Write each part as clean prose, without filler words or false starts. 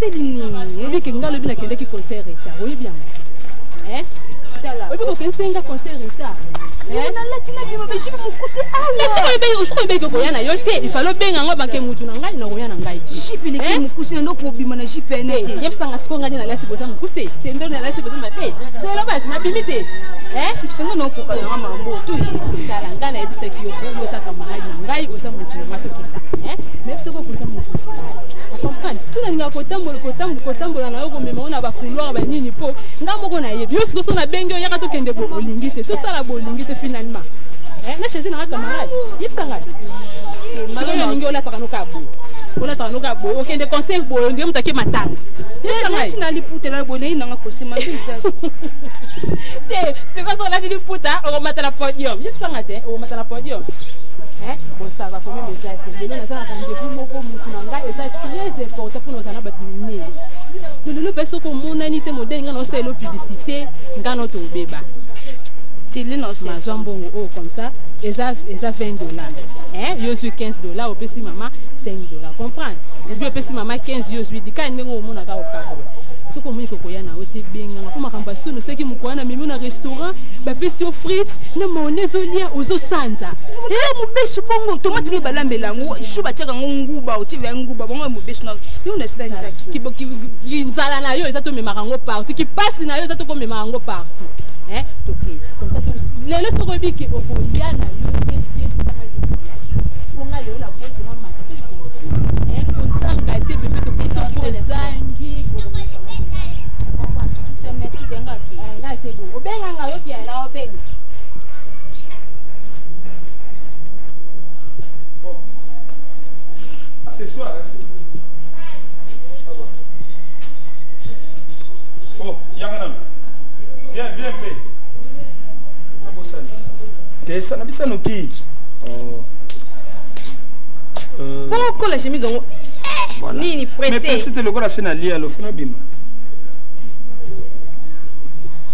C'est l'ini. Et puis, quand le bien qui concert état, oui bien. Hein? Et puis, quand c'est un concert état. On a la tina bien, mais je vais me coucher. Ah, mais c'est quoi il y a il fallait bien en banque mutu na ngai na goya na ngai. Jipe le ke mukusi ndo ko bima na jipe na te. Yep sanga sko ngani na lati bosa mukusi. Tendo na lati bosa mabe. To la ba na bimite. Sengo no ko kana mambo to yi. Kalanga na ebise ki yo sa kama na ngai osa mutu na makita. Mais c'est quoi kusa mutu. Comprendre. Tout na kotambola na yo ko mema ona ba couloir ba nini po. Ngamo ko na yebi. Yo siko so na bengi ya ka to kende bo olingite. To sala bo olingite finalement. Na chez na camarade. Yep sanga. Malona ningi ola takano kabo. Ola takano kabo. Okende conseil bo ngi mutaki matanga. Yep sanga. Tina liputela bo nei nanga ko sema bisa. Te, c'est quoi ça la liputa on mata la podium. Yep sanga te, on mata la podium. Bon ça va faut même ça. Mais là ça quand je fumo ko mutu na ngai et ça très important pour nous ana batini. Le peso ko monanité modèle ngano c'est la publicité ngano to beba. Mazwambongo oh comme ça et ça $20 yo suis $15 au pesi maman $5 comprendre et puis au pesi maman 15 yo suis di kan ngo mona ka okabo soko mwiko koyana ote benga ngakoma kamba suno seki mukwana mimi na restaurant ba pesi au frites na mayonnaise olia ozo sanza mu besu bongo tomate ke balambela ngo shuba teka ngo nguba oti vya nguba bongo mu besu na yo na sanza ki nzala na yo ezato memaka ngo partout ki passe na yo ezato ko memaka ngo partout toke comme ça les leçons que okoyana yo fonga le la boîte na mata kozanga te bébé to peso kozangi c'est merci denga ki nga te bo obenga nga yo ki ala obenga bon ce soir ça va oh yangana viens paix ça n'a pas noki. Pourquoi la chemise donc ni pressé. Mais pressé le gars c'est na lia le fona bima.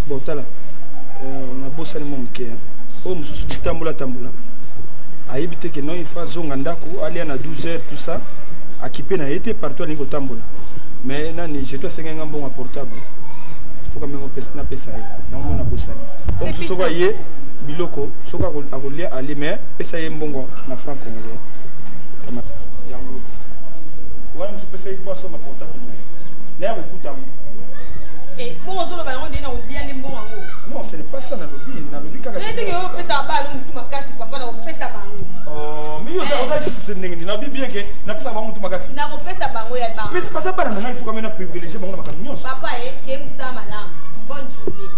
Bon tala. Na bossa ni momke. O mususu bitambola tambola. Aibite que non il faut zonga ndako aller na 12h tout ça. Akipe na été partout ni kotambola. Mais nani je dois senga ngambonga portable. Faut quand même na pesa. Na mona bossa. Comme ce soit yé biloko soka akolia ali mais pesa ye mbongo na franc congolais kama yango wana pesa ye poisson ma portable na okuta mo bongo zolo ba ngo ndina olia le mbongo ngo non ce n'est pas ça na lobi kaka mais ndenge yo pesa ba lo mutu makasi papa na pesa bango mais yo ça juste ndenge na bi bien que na pesa ba mutu makasi na ko pesa bango ya bango mais pas ça pas na il faut quand même privilégier bango na makanyos papa ke musa malam bonne journée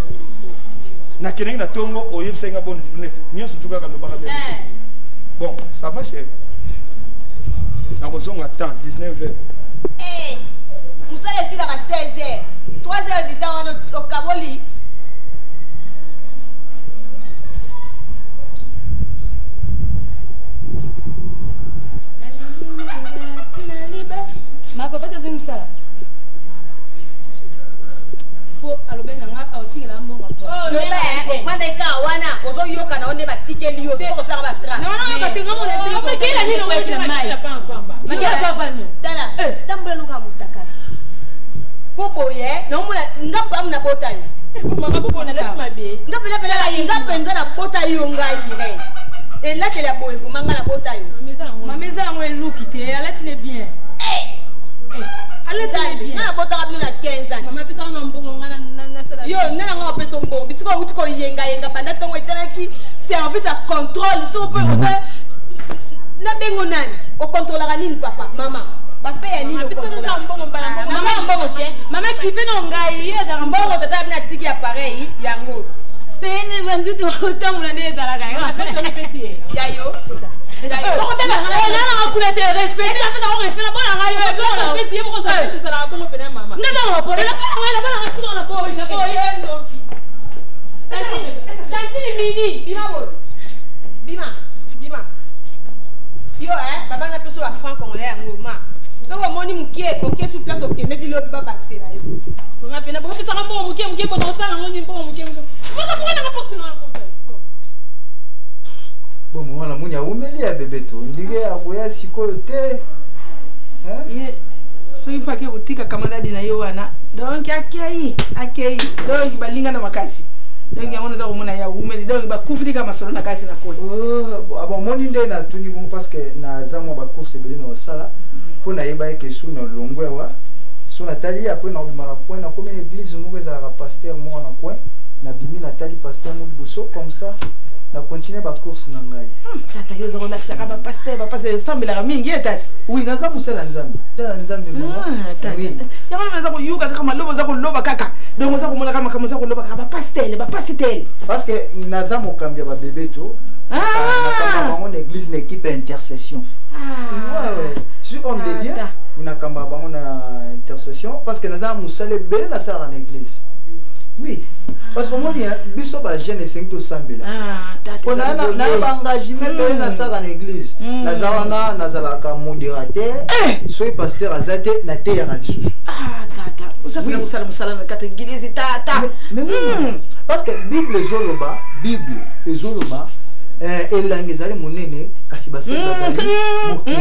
na keneng na tongo oyeb senga bonne journée nyoso tuka ka lobaka bien bon ça va cher na kozonga temps 19h musa esi la 16h 3h du temps au kaboli ma papa c'est une sala po alobena nga autingela mbongo oh le ba fanda ka wana ozo yoka na onde batikeli yo to sala ba tra non batenga mo na sala ko kila ni no wese mai makia papa ni tala tambula no ka mutaka popo ye no mula ngapo amna bota yo mama popo na lati mabe ngapo enza na bota yo ngai ne et là tu la boy fumanga na bota yo mameza ngo elukite alati le bien alati le bien na bota kabina na 15 ans mama pesa ngo mbongo ngana na sala yo nana ngo pesa mbongo bisiko uti ko yenga banda tongo etelaki service à contrôle so peut na bengo nani o contrôlera nini papa mama ba fait ya nini o contrôlera mbongo mbala mbongo te mama kipe no ngai ezaka mbongo tata bina tiki appareil yango c'est une vendu de autant mon année ezala ga nga fait on pesi yayo Pourquoi tu as respect? Tu as respect la bonne arabe. Tu as fait pour ça. Tu as la bonne peine maman. Non non, pour la bonne tu la bonne, la bonne non. Tanti mini, bima. Yo baba na peso la franc congolais ngoma. Donc on moni mukie, OK sur place OK, ne dis le baba baxé là yo. Maman pena bon, tu fera bon mukie pour dans ça, on dit bon mukie. Moi ça faut na porte na. Bon, moi, la mounia, où me l'y a bébé tout? On dirait à Goya, si quoi, t'es. Hein? soki pake kotika camarade na ye wana donc akei donc balinga na makasi donc yango naza komona ya umeli donc bakufilika masolo na kasi na koi bon moni nde na tuni bon parce que na zamwa ba course ebele na osala po na yeba ke su na longwe wa su na tali après na bimala point na comme une église moko ezalaka pasteur moko na coin na bimi na tali pasteur mo liboso comme ça na continuer ba course na ngai tata yo zo relaxa ka ba pasteur sambela mingi tata oui naza musala nzambe mama tata yango naza ko yuka kama lobo za ko loba kaka donc za ko mona kama za ko loba ka ba pasteur parce que naza mokambia ba bébé to na kama bango na église na équipe intercession ouais je suis homme de Dieu na kamba bango na intercession parce que naza musala belé na sala na église. Oui, parce que moi, biso ba jeune 5 to sambela. On a na engagement belé na sala na église. Nazawana nazalaka modérateur, soy pasteur azate na te ya lisusu. Tata, vous avez musala na kata église tata. Mais oui. Parce que Bible ezoloba elangi ezali monene kasi basali bazali moke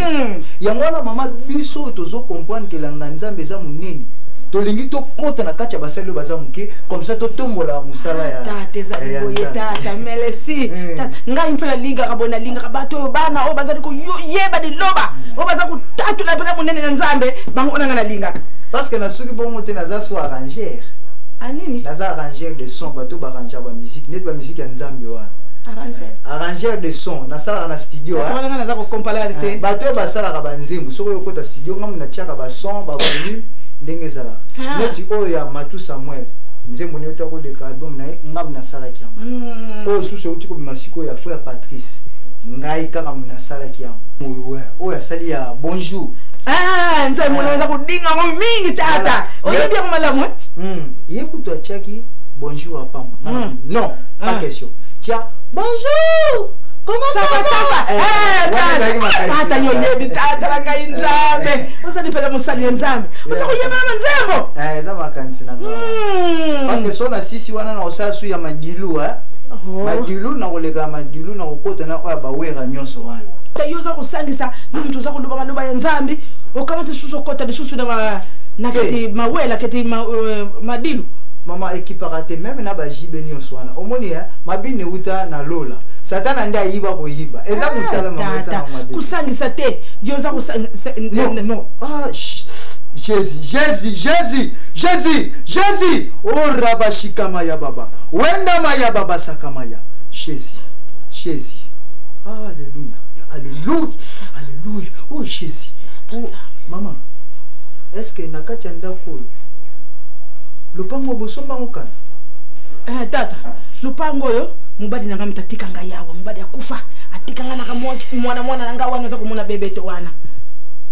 yango wana mama biso tozo comprendre que langa nzambe eza monene tolingi to kota na kati ya basali baza moke comme ça to tombola musala ya tata eza boye tata melesi tata ngai mpela linga kabona linga bato bana o bazali ko yeba di loba o baza ko tatu na pela monene na nzambe bango onanga na linga parce que na suki bongo te naza so arranger anini naza arranger de son bato ba arranger ba musique net ba musique ya nzambe wana arrangeur de son na sala na studio wana naza ko comparer te bato ba sala ka banzembu soko yo kota studio ngamu na tiaka ba son ba volume ndenge zala neti oyo ya Matu Samuel nzembo ne otako de album na ngamu na sala kiam oyo suso utiko bimasiko ya frère Patrice ngai kaka muna sala kiam oyo ya sali ya bonjour nzembo ne za kudinga ngo mingi tata oyo bia ko malamu yekuto chaki bonjour apamba non pas question tiens bonjour comment ça va tata yoyebi tata la kainzambe usani pele musani nzambe usako yeba na nzembo eza makanisi na nga parce que sona sisi wana na osasu ya madilu madilu na kolega madilu na kokota na oya bawera nyonso wana tayoza kusangisa yumtu za kuluba maloba ya nzambi okamata susu kota de susu na kati mawela kati madilu mama ekiparate même na ba jibe nyonso wana omoni mabine uta na lola satana nda yiba ko yiba eza musala mama eza mabine kusangisa te yoza kusangisa non Jésus oh rabashikama ya baba wenda maya baba sakamaya Jésus alléluia oh Jésus oh maman est-ce que nakacha ndako lupango bosomba ngokana tata lupango yo mubadi nanga mtatika ngayawa mubadi akufa atika ngana kama mwana nanga wana za kumuna bebeto wana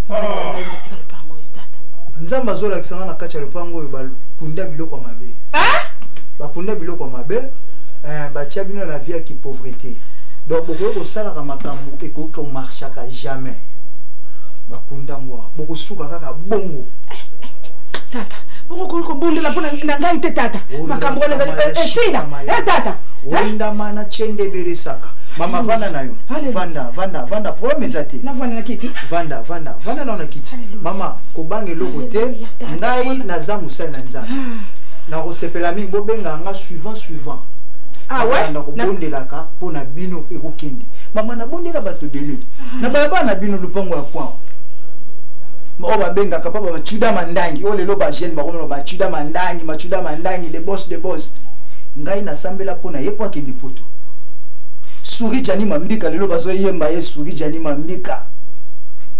mtatika lupango yo tata nzamba zola kisanga na kacha lupango yo bakunda biloko mabe bakunda biloko mabe batia bino na vie qui pauvreté donc boko ko sala ka makambo ekoka o marchaka jamais bakunda ngwa boko suka kaka bongo tata bongo ko bundela pona ngai te tata makambo na esina tata wenda mana chende beresaka mama vanda nayo vanda promise ate na vanda na kiti vanda na kiti mama ko bange loko te ngai na zamu sala na nzambe na kosepela mingi bobenga nga suivant ouais na ko bondelaka pona bino ekokende mama na bondela bato bele na baba na bino lupango ya kwao oba benga kapapa machuda mandangi ole loba jeune bakono ba chuda mandangi les boss de boss ngai na sambela pona yepo akende poto suri jani mambika lelo bazo yemba ye suri jani mambika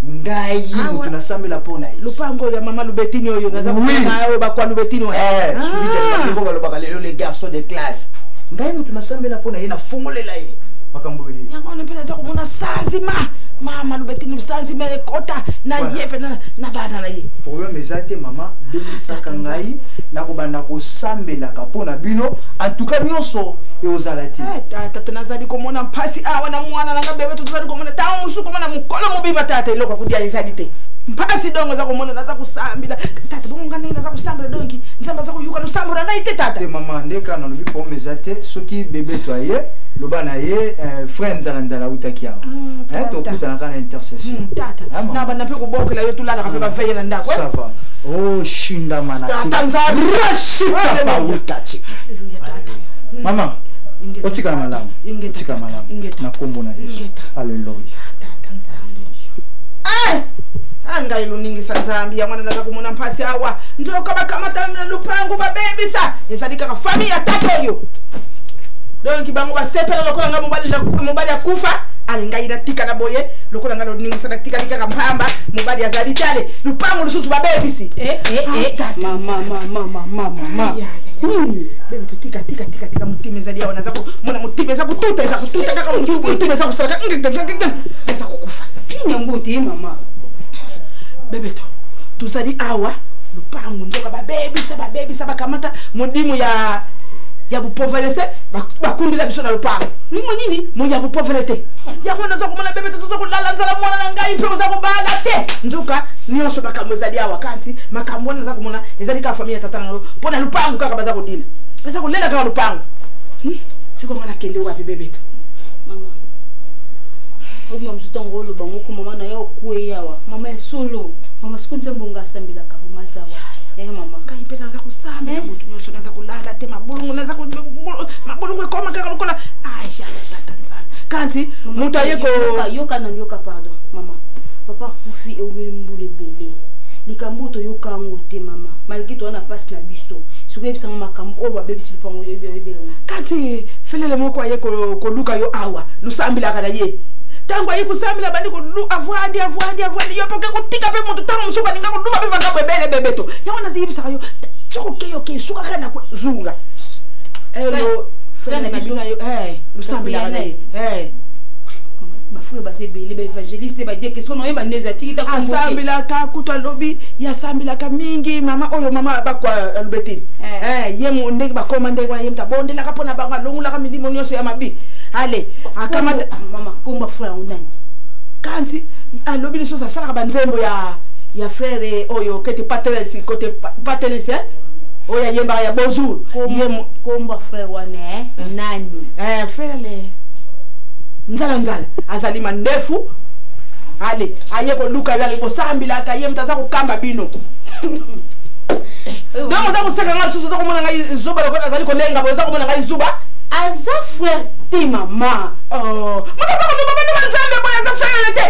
ngai mutu na sambela pona lupango ya mama Lubetini oyo naza kuona ba kwa Lubetini suri jani mambika baloba lelo les garçons de classe ngai mutu na sambela pona ye na fongolela ye makambo bele yango ne pena za kumona sazima mama Lubetini sazima ekota na yepe na bana na ye problème ezate mama delisaka ngai na kobanda ko sambela kapona bino en tout cas nyonso e ozalati tata tunazali komona mpasi wana mwana nanga bebe tuzali komona tawo musuko mona mukolo mubimba tata iloko kudia izalite mpasi dongo za komona naza kusambila tata bongo ngani naza kusambila donki nzamba za kuyuka lusambura na ite tata te mama ndeka na lobi problème ezate soki bebe to aye loba na ye frère nzala utaki awa to kuta na kana intercession tata na bana pe ko bokela yo tulala ka pe ba veille na ndako ça va Oh shinda manasi. Rashika pa utachi. Mama. Otika malamu. Otika malamu. Na kombo na Yesu. Hallelujah. Anga iluningi sanzambi ya mwana naza kumuna mpasi hawa njoka bakamata mna lupangu babebisa esadika ka familia tato yo donc bango basepela lokola nga mobali ya kufa alingaira tika na boye lokola nga luningi sana tika lika mpamba mobali ya zalitale lupangu lususu babebisi mama nini bebe tutika tika mutime zali ya wanaza mwana mutime za kututa kaka mutime za kusaraka eza kukufa pina nguti mama bebeto tuzali awa lupangu njoka babebisa bakamata mudimu ya bupovelese bakundila biso na lupangu limo nini mu ya bupovelete yango naza kumona bebeto tuza kulala nzala mwana na ngai pe uza kubala te njoka nyonso bakamwezali awa kanti makambo naza kumona ezali ka familia tatana pona lupangu kaka baza kodila baza kolela ka lupangu siko ngana kende wapi bebeto mama obi msutongo lo bango ko mama na yo kuwe yawa mama esolo mama sikunze mbonga sambila ka mazawa mama kai pe naza kusambila mutu nyonso naza kulala te mabulungu naza mabulungu koma kaka lokola aisha tatanzana kanti mutu ayeko yoka pardon mama papa kufi e umeli mbule bele likambuto yoka ngote mama malgré toi na passe na biso suko ebisa makambo o babebisi lipango yo ebele kanti felele moko ayeko ko luka yo awa lusambila kana ye tango ayi kusamila bandi ko lu avoadi yo poke ko tika pe mutu tango musuba ninga ko luba pe makambo ebele bebeto yona zibisa yo tsoko ke suka kana ko zunga elo fena bibina yo lusambila kana ye bafuye basebele ba evangeliste ba dire que sono yeba neza tikita ko asambila ka kutwa lobi ya sambila ka mingi mama oyo mama bakwa lubetini yemu ndenge bakoma ndenge wana yemta bondela ka pona banga longula ka milimo nyonso ya mabi ale akamata mama komba frère unani kanti alobi liso sa sala banzembo ya frère oyo kete patelesi côté patelesi oya yemba ya bonjour yemu komba frère wana nani frère le nzala azali mandefu ale ayeko luka yale bosambila ka yemta za kukamba bino donc za kuseka ngalo susu za kumona ngai zuba lokona azali kolenga boza kumona ngai zuba aza frère ti mama mutaza ko baba ni nzambe boya za frère te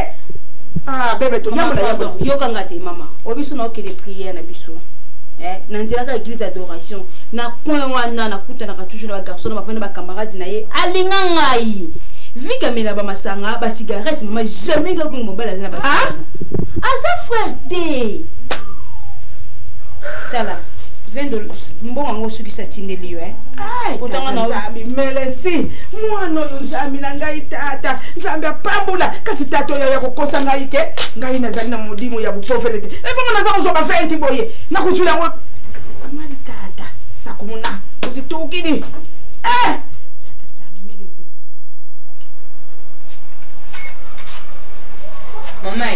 bebe to yamula yoka ngate mama obiso na okele prière na biso na nzela ka église d'adoration na coin wana na kuta na toujours na garçon na bafana ba camarade na ye alinga ngai vika mela ba masanga ba cigarette mama jamais ga ko mobile azana ba aza frère te tala vendo mbongo ngo sukisa tindeli yo utanga na nzambi melesi mwana yo nzambi na ngai tata nzambi apambula kati tata yo ya kokosa ngai ke ngai nazali na modimo ya bupovelete bongo naza kozoba fenti boye na kuzula ngo amani tata sakumuna uzitukini mama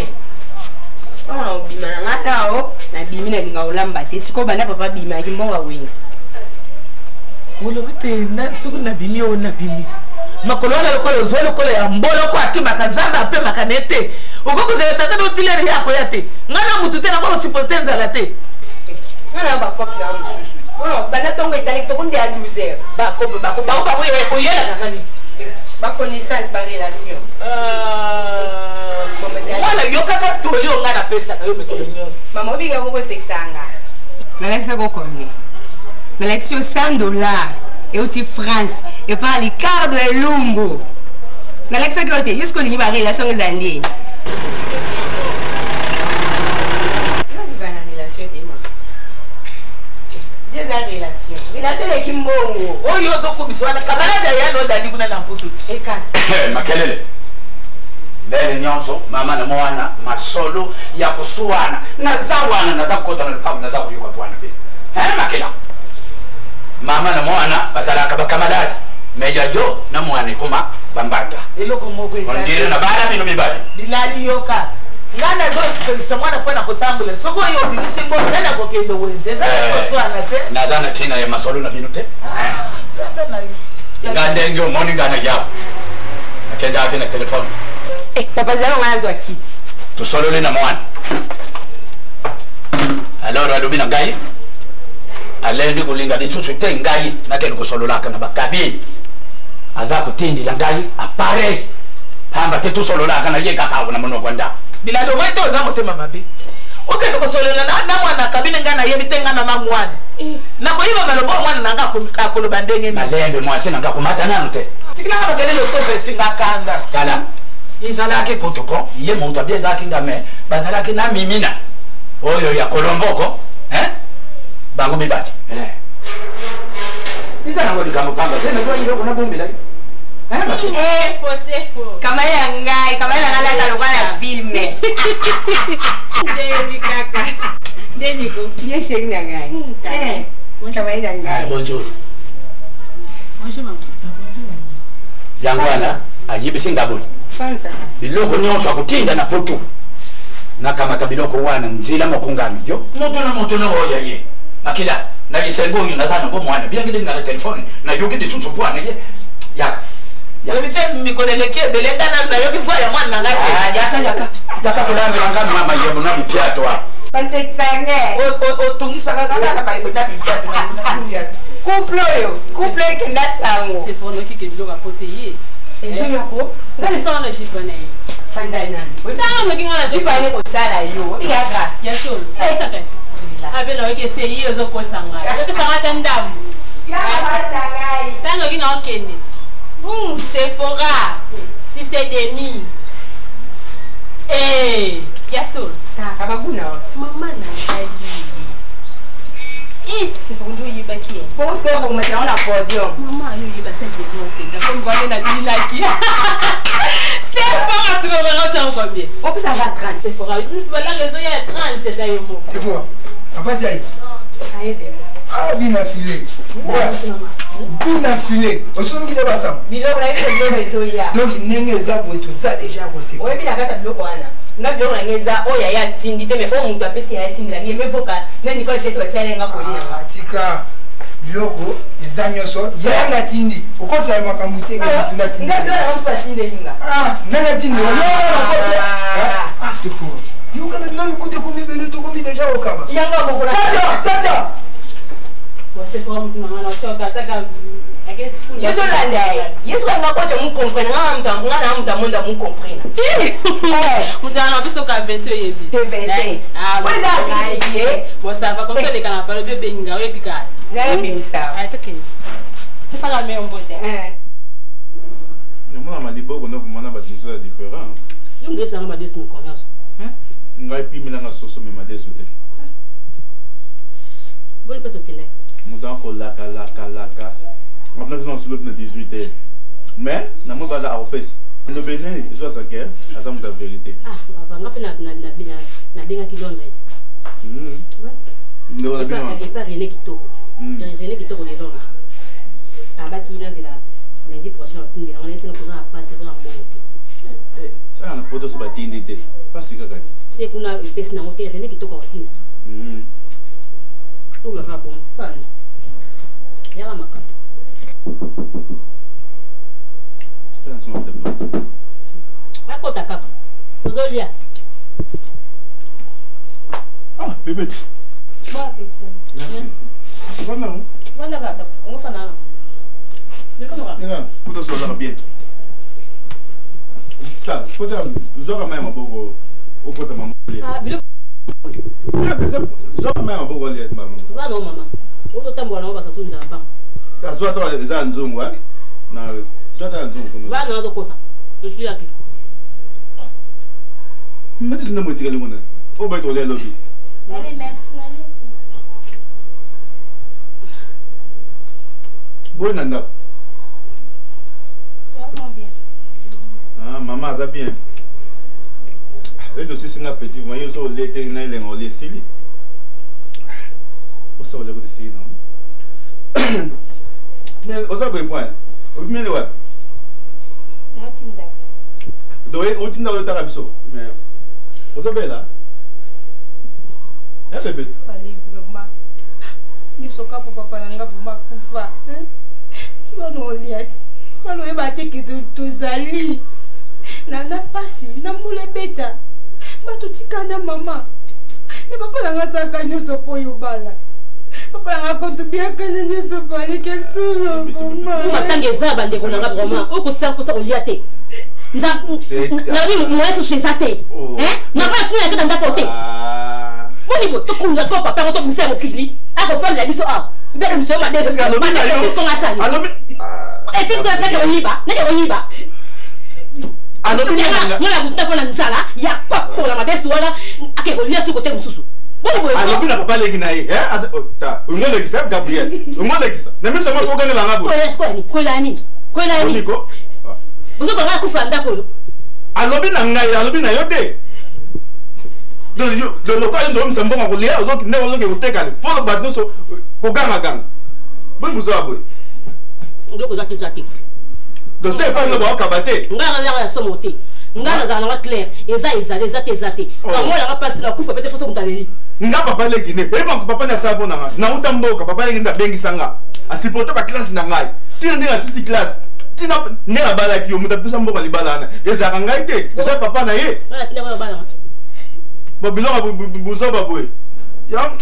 ona obima na ngata o na bimi na linga olamba te siko bana papa bima ki mbonga wenza wolo bete na suku na bimi o na bimi makolo la lokolo zo lokolo ya mbolo ko akima kazamba pe makanete ukoko zele tata no tileri yako yate ngana mutu te na ko sipotenza la te ngana ba papa na mususu ona bana tongo itali to kunde a 12h ba ko ko yela na nani ba connaissance ba relation wala yokaka toli onga na pesa kayo mekolo nyonso mama obiga moko seksanga nalekisa kokonge nalekisi $100 euti France et par les quarts de lumbu nalekisa kote jusqu'au lingi ba relation eza ndeni relation ya kimbongo oyo ozokubisa wana kabalada ya no dadi kuna na mputu ekasi makelele lele nyonso mama na mwana masolo ya kusuana na zawana na zakota na pamu na zakuyuka bwana be makela mama na mwana basala kabakamalada meja yo na mwana kuma bambanda eloko moko ezali ndire na bara bino mibali bilali yoka ngana zo pesa mwana kwa kutambula soko yo bilisimbo nana ko kendo wenze za kusuana te na zana tina ya masolo na bino te ngande ngyo moni ngana yao nakenda ave na telefone papa zalo ngana zo akiti to solo le na mwana alors alobi na ngai alendi kolinga lisusu te ngai nakende kosololaka na bakabine aza kotindila ngai appareil pamba te tosololaka na ye kaka awo na monoko ndako bilado moi te oza motema mabe okende kosolela na mwana kabine ngai nayebi te ngai mama mwana nakoyiba maloba mwana na ngai akoloba ndenge malembe mwasi na ngai komata nanu te tikilanga bakelele osobe esinga kanda tala ezalaki kotoko ye moto abengaki nga me bazalaki na mimina oyo ya kolomboko bango mibali iza nango likambo pamba senetoyiloko na bombela kamala ngai lata lokola filme kaka ndeniko ye sheri na ngai kamala ngai bonjour yango wana ayebisi ngaboli biloko nyonso akotinda na poto nakamata biloko wana nzela mokongami yo moto na oya ye makila na isengo oyo naza nango mwana biangide na telefone nayoki lisusu bwana ye yaka yabite mikoleleki ebele nga na nayoki fwa ya mwana na ngai yaka kolambelanga mama yebo na bipiato a otungisaka kaka na bipiato couple oyo ekenda sango sefonoki ke biloko apote ye ezoloko ngani sala na jipane fandai nani sala no kinga na jipane kosala yo yaka ya solo saka abena weke se yi ozo posanga yoki sanga tandamu sala no kinga okende Sephora si c'est demi ya solo kabaguna mama na ngai Sephora ndo yibaki parce que on mettra na podium mama yo yiba se de okenda comme ngone na bilaki Sephora tu vas rentrer combien on peut savoir 30 Sephora voilà raison il y a 30 c'est ça yo mo Sephora papa c'est aïe déjà ah bien affilé bien affilé osongi de basam biloko na yo ezoya donc nenge za boy tout ça déjà aussi oye bila kata biloko wana nga biloko na ngeza oya ya tindi te mais o mutu apesi ya tindi la me voka na niko te to sala nga kolia tika biloko eza nyonso ya na tindi okosala makambo te ke tuna tindi nga biloko na mso tindi linga na tindi c'est pour yo quand non écoute comme belle to comme déjà au kaba yanga kokona tata Sephora mutu mama na choka taka yeso landa yeso nga kocha mu comprendre nga na muta monda mu comprendre mutu na biso ka 20 yebi te 25 ouais ça ngai bon ça va comme ça les kana parler bébé nga we bika zaya bimsta ay tekeni tu fais la meilleure beauté non moi malibo on a vraiment ba tinso différent nous deux ça va des nous connaissons ngai pimela nga soso me madeso te bon pas okende mudan ko laka on a besoin sur le 18h mais na mo baza a office ndo bene je vois ça que asa muda vérité nga pe na benga ki Londres ndo na bino et pas René Kitoko de Londres abaki na zela lundi prochain otindi na ngana poza na passe pour mbongo ça na poto so batindi te pasi kaka c'est kuna pesi na moté René Kitoko otindi ou la bon fan yala maka c'est un de blanc akota kaka tozolia bébé bon appétit merci voilà gata on va faire là mais comment va nega poto so la bien ta poto zoka mai maboko okota mama bilo zoka mai maboko le mama va non mama ozo tambula na ba sasunza pa ka zo to za nzungu na zo ta nzungu va na to kota je suis là mati sina mo tika limona o ba to le lobby allez merci allez bon nanda vraiment bien maman ça bien et je suis singa petit mais yo so le te na ile ngole sili o so le ko sili non mais o sa boy point o bien le wa natinda doye o tinda o ta biso mais o sa bela bébé pali vraiment biso ka papa nanga vraiment kufa yono oliat kalo eba te ki tozali na pasi na mule beta bato tikana mama Mais papa n'a pas ça nous pour yubala. Papa n'a compte bien que nous sommes pas les questions. Maman. Matanga za bande ko nanga vraiment. O ko sa ko sa oliate. Nza na ni mo yesu shezate. Na ba sina ke tanda kote. Boni bo to kunga ko papa ko to misa mo kili. A ko fam la biso a. Be ka biso ma des. Est-ce qu'on a ça? Alors est-ce que na ke oyiba? Na ke oyiba. Alors ngala buta fona nzala ya papa la ma des wala ake ko liasu ko te mususu. Alors bina papa legi na ye ta ngole kisa Gabriel ngole kisa na mimi sama ko gangela ngabo ko yes ko ni ko la ni niko buzo ko ga ku fanda ko alors bina ngai alors bina yote do lo ko ndo msambo ko lia ozo ne ozo ke utekale folo badno so ko ganga bon buzo aboy ndo ko zati do se pa no ba kabate ngala ya somote ngala za na clair ezate moi la passe la kufa peut-être pour mutaleli nga papa legi ne e ba papa na sabo na na utamboka papa legi nda bengi sanga asipoto ba classe na ngai tina ndinga sisi classe tina ne la bala ki omuta pesa mboka libala na ezaka ngai te eza papa na ye wala tina ba bala bo bilonga buzo baboy ya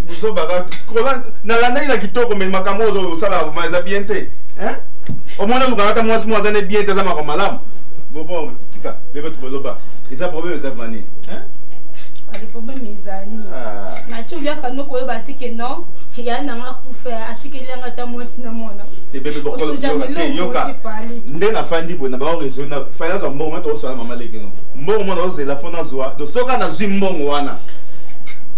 buzo baga kola na la ndai na kitoko me makambo zo sala ma eza bien te hein au moins nous gata moi moi dans bien te za makamala bon tika bebe to boloba eza problème eza mani hein les problèmes ezani na cholia kano ko ba tike non ya na ngakufa atike lenga ta mwasi na mona te bebe bokolo yoka nde na fandi bo na ba réseau na fala zo mbongo to so la mama legino mbongo mona oze la fona zoa do soka na zwi mbongo wana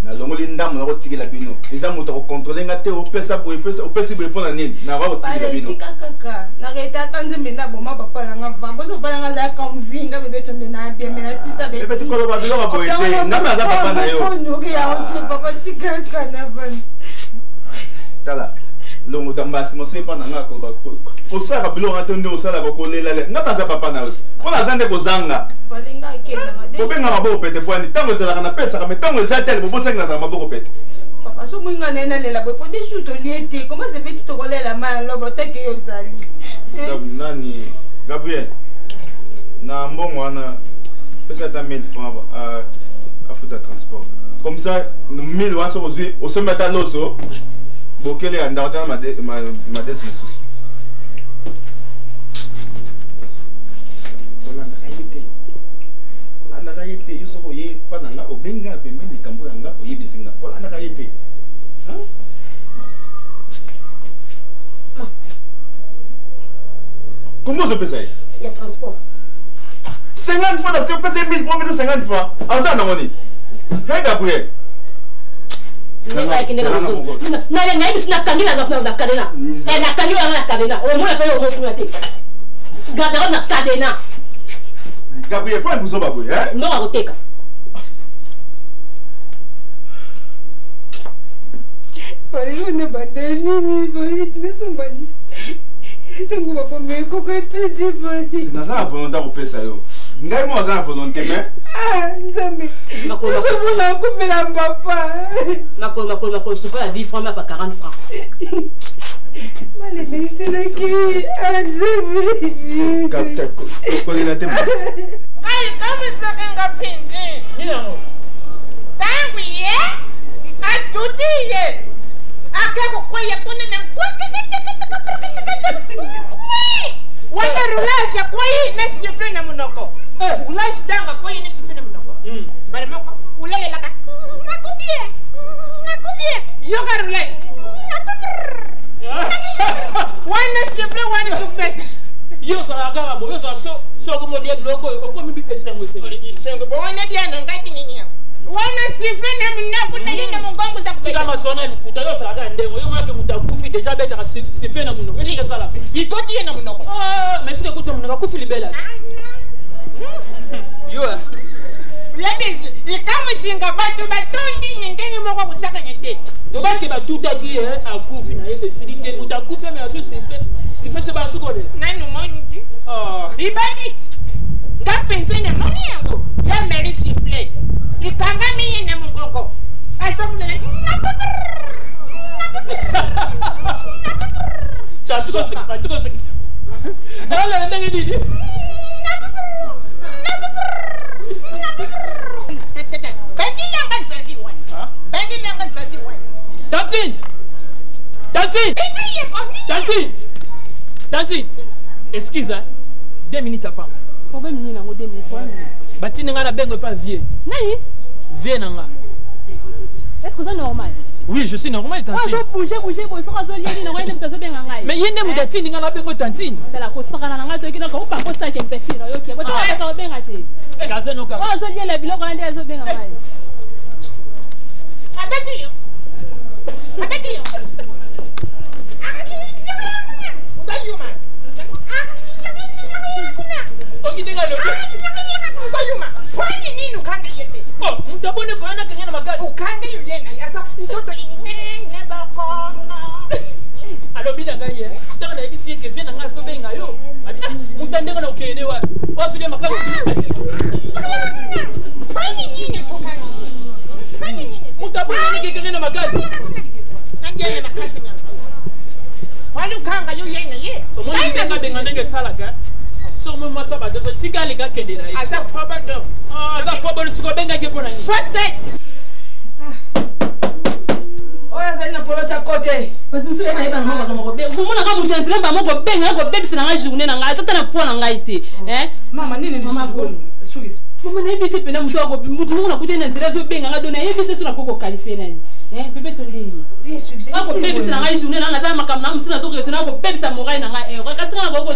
na longoli ndamu na ko tikela bino eza moto ko contrôler ngate o pesa bo pesa bo pona nini na ba ko tikela bino kaka na reta tande mena boma papa na ngava bo so pala ngala ka mvinga bebe to mena bien mena tista be bebe sikolo ba bilo ba bo ete ngama za papa na yo no ya onti papa tikaka na ban tala longo dambasi mo se pa na ngako ba ko sala bilo ngate ndo sala ko lela le ngama za papa na yo pona zande ko zanga balinga kena ngade obenga maboko pete pwani tango ezalaka na pesa mais tango eza tel bobosangi nazala maboko pete papa so mwinga nena lela boy podi shuto liete comment se fait tu tokolela ma lobo teke yo zali sabu nani Gabriel na mbongo wana pesa ta 1000 francs à foutre de transport comme ça 1000 wana so kozwi osomba ta loso bokele anda otana ma des mususu kolanda yete yo soko ye pananga obenga pembeni kambo yanga oyebisinga kolanda yete hein comment je peux ça il y a transport 50 fois c'est passer 1000 fois mais 50 fois asa na ngoni hey Gabriel na le ngai bisina kangila na kadena na kangila na kadena o mona pe o mo te gada na kadena Gabriel, prends un bouson babou, hein? Non, à côté. Bali on ne bandage ni bali tu ne sont bani. Tangu papa me ko ko te di bali. Na za volonté ko pesa yo. Ngai mo za volonté mais nzambe. Makolo. Je voulais ko fela papa. Makolo super à 10 francs mais pas 40 francs. Male me sina ki nzambe. Kapta ko le la temo. Ai kama sakenga pinji. Nino. Tangu ye. Atuti ye. Akako kweye kunene wana rulasha kweye na sifre na munoko. Ulash tanga kweye na sifre na munoko. Bare moko ulele laka. Nakuvie. Yoga rulash. Wana sifre wana sufete. Yo sala kama bo yo so como dia bloco o como bi pensango se. Isengo bo wana dia ngati nini. Wana sifre na munoko na yenda mungongo za tika masona likuta yo sala ka ndengo yo mwape mutakufi déjà beta sifre na munoko. Eli ka sala. Ikoti ye na munoko. Mais si écoute munoko kufi libela. Yo. Yabisi, ikama shinga batu batondi nyengeni moko kusaka nyete. Dobaki ba tuta ki akufi na yebe silike mutakufi mais aso sifre se ba sukole. Nanu monti. Ibanit. Ngapenzene moni yango. Ya meri sifle. Ikanga miye na mungongo. Asabule. Dale, ndenge nini? Beti yanga zazi Tantine, excuse, 2 minutes à part. Combien de minutes? 2 minutes, 3 minutes. Batine n'a pas vieux. Naï? Vieux n'a. Est-ce que c'est normal? Oui, je suis normal, Tantine. Bouger, mais il y a des moutines qui n'ont pas Tantine. C'est la cosa, on a dit qu'on pas ça qui est perfide. Ok, vous avez bien raté. Gazé nos cas. Oh, je dis les bilans quand ils sont bien raté. Abedio. Sayuma. Okidenga lo. Sayuma. Kwani nini ukanga yete? Oh, mtabone kwa na kanya na magari. Ukanga yulena yasa mtoto inene bakona. Alors bien gaye. Dans la vie que vient na so benga yo. Mutandeka na ukene wa. Wasule makaro. Kwani nini ukanga? Kwani nini? Mutabone ni kenya na magari. Ngene makasi nyama. Wali ukanga yulena ye. Omoni ndenga benga ndenge salaka. Sur moi ça va de tika les gars kende na. Asa fobado. Ah, asa fobado siko benga ke pona ni. Fatet. Oya zalina polota kote. Batusu ena eba ngoma kama ko be. Kumona kama mutentile ba moko benga ko bebisi na ngai journée na ngai tata na pona ngai te. Mama nini ndi sugis. Mama na ebisi pena mutu ako mutu na kutena ntira zo benga nga dona ebisi suna koko qualifier nani. Bébé tondeni. Bien sugis. Ako bebisi na ngai journée na ngata makamna musuna to kresena ko bebisa mo ngai na ngai. Ka tsanga ko ko.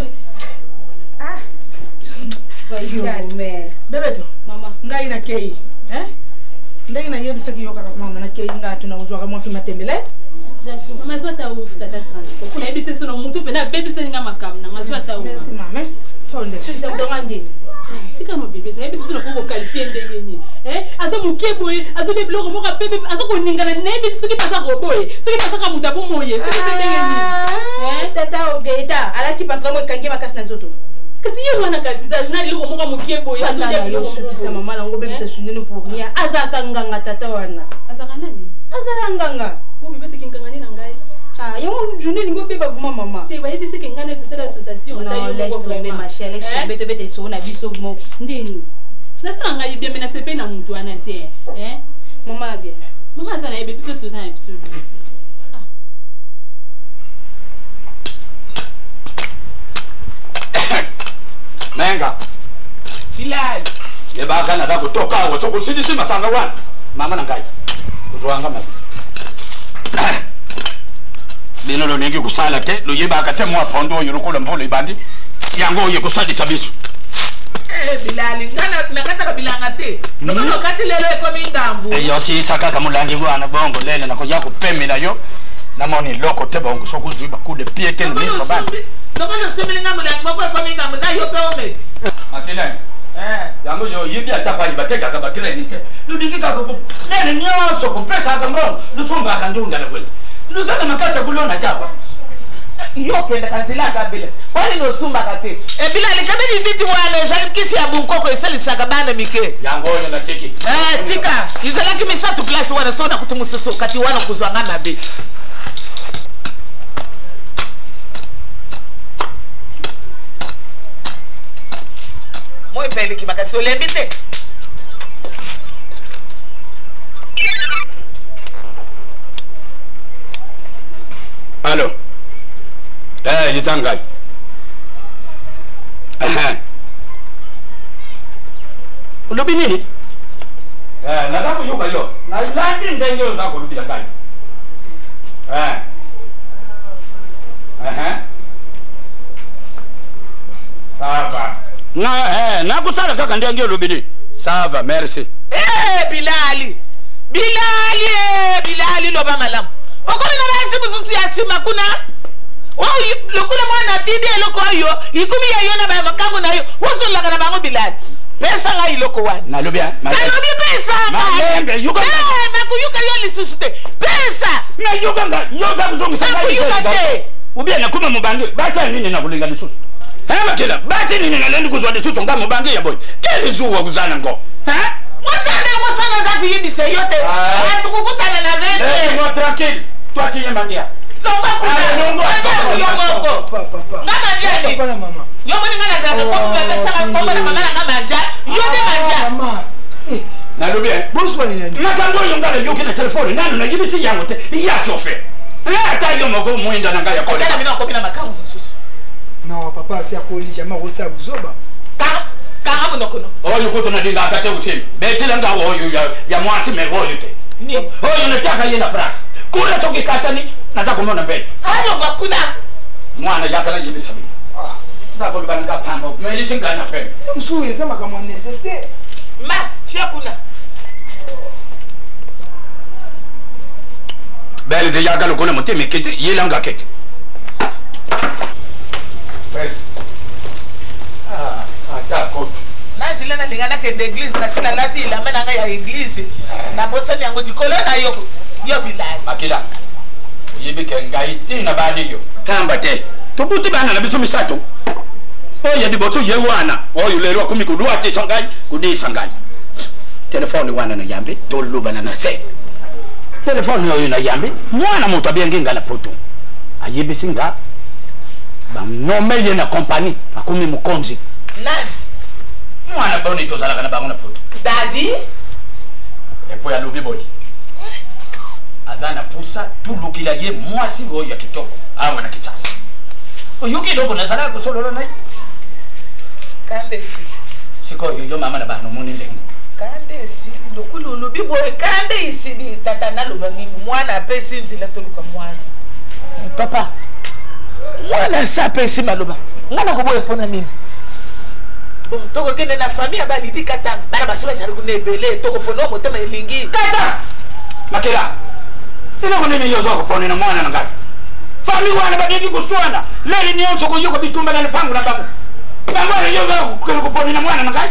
Ah. Bebeto. Mama. Ngai na kei. Ndenge na yebisa ki yoka mama na kei nga tuna uzwa mwa fima tembele. Mama zwata ouf tata trans. Kuna ebite sono mutu pena bebisa nga makamna nga zwata ouf. Merci mama. Tonde. Sugisa ndongande. Tika no bébé to ebite sono ko qualifier ndenge ni. Aza mukeboye, aza le bloko moka bébé, aza ko ningana na ebite soki pasa ko boye. Soki pasa ka muta bo moye. Soki ndenge ni. Tata ogeta, ala ti pantalon mo kangi makasi na nzoto. Kasi ye wana kasi na loko moka mukeboye, aza le bloko sukisa mama na ngo bebisa sunene pour rien. Aza kanganga tata wana. Aza kanani? Aza nganga. Mo bébé te kinkangani na ngai. Ah, yango journée ningo beba vuma mama. Te bayebi se kengane to sala association ata yo laisse tomber ma chère, laisse tomber te bete so na biso mo. Ndeni. Na sala ngai bien mena sepe na mutu ana te. Mama bien. Mama za na yebe biso to na biso. Menga. Filal. Ye ba kana da kutoka wa so kusidi masanga wana. Mama na ngai. Kuzwanga mabi. Lino lo ningi kusala te lo yeba ka te mwa fondo yo ko mvolo ibandi. Yango ye kusadi sabiso. Bilali ngana nakata ka bilanga te. Ndono kati lelo ko mindambu. Yo si saka ka mulangi bwana bongo lele na ko yako pemela yo. Na moni loko te bongo so kuziba kude pieke ni so bandi. Ndono semele ngamulangi moko ko mingambu na yo pe ome. Mafilani. Yango yo yibi atapa ibateka ka bakile nite. Ludingika ko lele nyo so ko pesa ka mbongo. Lutsumba ka ndunda na kweli. Luzana makasa kulona japa. Yo kenda kanzilanga bila. Kwani no sumba kate. Bila likabidi viti wale zalikisi ya bunkoko isali sakabana mike. Yango yo na keki. Tika, izalaki misatu klasi wana sona kutumususu kati wana kuzwanga mabe. Moi pele ki makasi olembite. Allô. Yitangai. Ulobi nini? Nataka yuka yo. Na ilaki ndenge yo zako lubila kai. Sava. Na kusala kaka ndenge lubili. Sava, merci. Bilali. Bilali loba malamu. Okoni na basi mususi asima kuna. Lokula mwana tidi eloko yo, ikumi ya yo na ba makango na yo. Woso laga na bango Bilali. Pesa nga iloko wani. Na lobi pesa. Malembe yuka. Na kuyuka yo lisuste. Pesa. Na yuka nga yoga kuzongi sana. Na kuyuka te. Ubia na kuma mubangi. Basa nini na kulinga lisusu. Hema kila. Basa nini na lendi kuzwa lisusu nga mubangi ya boy. Keli zuwa kuzana ngo. Mwatane mwasana za kuyibise yote. Tukukutana na vete. Mwa tranquille. Toi qui es mandia. Longa yomoko. Ngama ndiani. Yomoni ngana zaka kwa kupepesa kwa na mama ngama anja. Yote anja. Na lobi. Bonsoir les amis. Na kango yongala yoki na telefone. Nanu na yibiti yango te. Ya chauffeur. kata yo moko mwinda nanga ya kola mina ko mina makamu mususu non papa si akoli jamais rosa buzoba kanga munokono oyo kuto na dinga kate uchini betela nga oyo ya mwasi meroyo te ni oyo nataka yena brass kula toki katani nataka kumona mbele hano bakuna mwana yakala yibi sabi ndako banga pamba kumeli singana pembe msuye sema kama necessaire ma tia kuna belle de yakala kuna mutemi kiti yelanga kiti bes d'accord nazile na lingana ke d'église na sila lati la mena nga ya église na mosani yango dikolo na yo bilali makila yibi ke ngai tina badi yo kamba te tubuti bana na biso misato oya diboto yewana oyo lero kumi kulua te sangai kudisa ngai telefone wana na yambe toluba na se telefone oyo na yambe mwana moto abienge ngala poto ayibi singa ba nome ye na compagnie akumi mukonzi nani mwana boni to zala kana bango na poto daddy epo ya lobi boy azana pusa tulukila ye mwasi oyo ya kitoko awa na kitasa oyuki doko na zala ko solo na kandesi siko yo mama na bano muni ndenge kandesi lokulu lobi boy kande isidi tata na lobani mwana pesi nzila toluka mwasi papa mwana sa pesi maloba ngana ko boy pona nini bon toko kende na famille balidi katanga bana basoba jari ku nebele toko pona motema elingi kata makela ila ko nini yozo ko pona na mwana ngai famille wana badedi kuswana leli ni onso ko yoko bitumba na pangu na bangu pangwa yozo ko pona na mwana ngai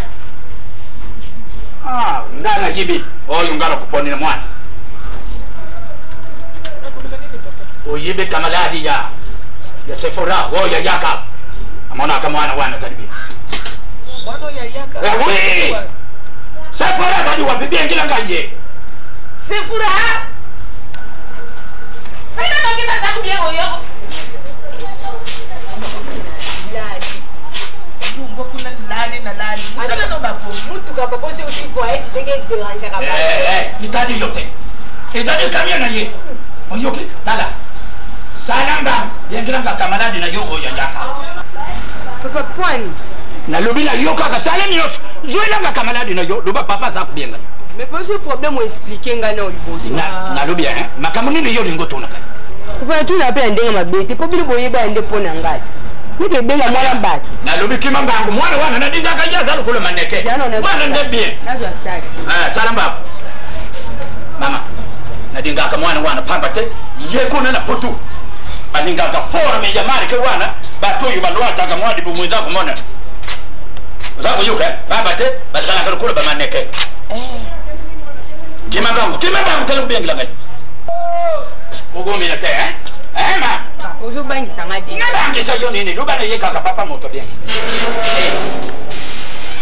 ndana yibi oyo ngalo ko pona na mwana oyibe kamaladi ya Sephora oya yaka amona kama wana tadibi mwana ya yaka oui Sephora tadi wa bibi ngila nganje Sephora sasa ndio kima taku bia oyo lali mungu kuna lali na lali sasa ndo bapo mtu ka bapo se aussi voyage denge déranger ka ba itadi yote itadi kamia na ye oyoke tala salamba yengiranga kamaladi na yo oya yaka papa pwani na lobila yo kaka salami yo joelanga kamaladi na yo loba papa za kubenga mais pas ce problème ou expliquer ngana oliboso na lobia makamuni ni yo lingo tona kai papa tu na pe ndenga mabete po bili boye ba nde pona ngati nike benga mwana mbaki na lobi kima mbangu mwana wana na dinga kaya za kule maneke mwana nde bien nazo asali salamba mama na dinga kama wana pambate yeko na poto baninga ka fora me yamari ke wana batoyi balwata ka mwadi bu mwiza kumona zako yuke pambate basala ka kule ba maneke kima mbangu kala kubengla ngai ugombi na te ma ozo bangi sangadi ngabangisa yo nini lubana yeka ka papa moto bien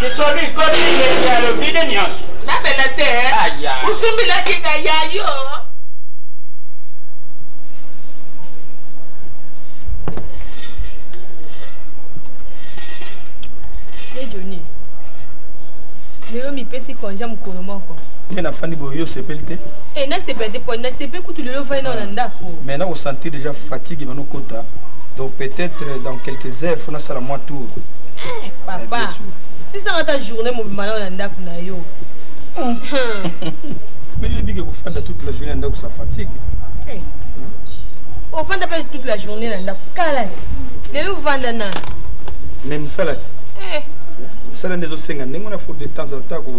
ni sobi kodi ni ya lo vide nyos na belate aya usumbila kinga yayo Johnny lelo mipesi konja mkono moko nde nafandi boyo sepeli te na sepeli te po na sepeli kutu lelo vai na ndako mais na ressentir déjà fatigue bano kota donc peut-être dans quelques heures faut na sala moi tour papa si ça va ta journée mo bimana na ndako na yo mais il dit que vous faites toute la journée ndako ça fatigue on fait pas toute la journée na ndako kalati lelo vanda na même salade musala ndezo senga ndenge na faut de temps en temps ko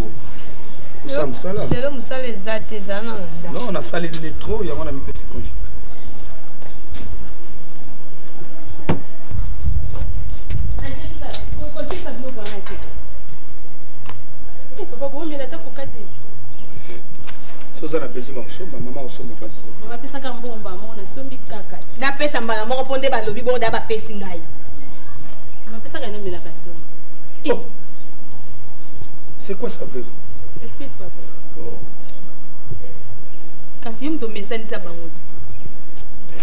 kusala musala lelo musala ezate zana non on a salé les trop ya mona mipesi congé sozana bezima kusomba mama osomba pa mama pesa ka mbomba mona sombi kaka na pesa mbala moko ponde ba lobi bonda ba pesi ngai mama pesa ka na milakation c'est quoi ça veut excuse papa kasi yum to message sa bango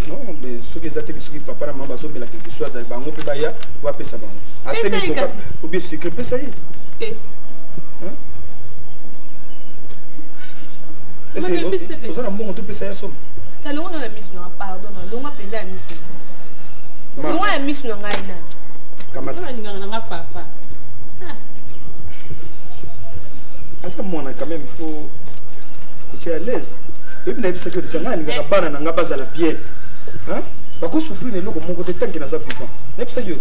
non mais ce que zate ki papa na mama bazombela quelque chose à bango pe baya wa pesa bango asemi ko ou bien sucre pesa yi Ozana mbongo to pesa ya somo talongo na misu na pardon na ndongo penda misu ndongo ya misu na ngai na kamata ninganga na papa asa mwana quand même il faut que tu es à l'aise et puis na bisa que tu ngana ngaka bana na ngaba za la bien hein bako souffrir ne loko moko te tanki na za vivant na bisa que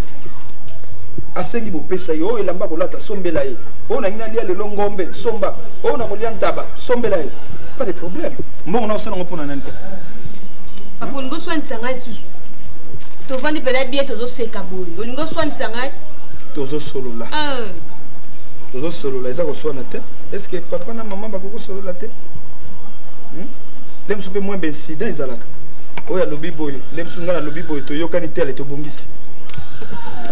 asengi bo pesa yo elamba ko lata sombela ye o na ngina lia le longombe somba o na ko lia ntaba sombela ye pas de problème mbongo na osana ngopona nani apo ngo soin tsanga isusu to vandi pela bien to zo seka boy ngo soin tsanga to zo solo la tozo solo la ezako swana te est-ce que papa na maman bakoko solo la te lemsu pe moins incident ezalaka oya lobi boy lemsu ngana lobi boy to yokani tele to bongisi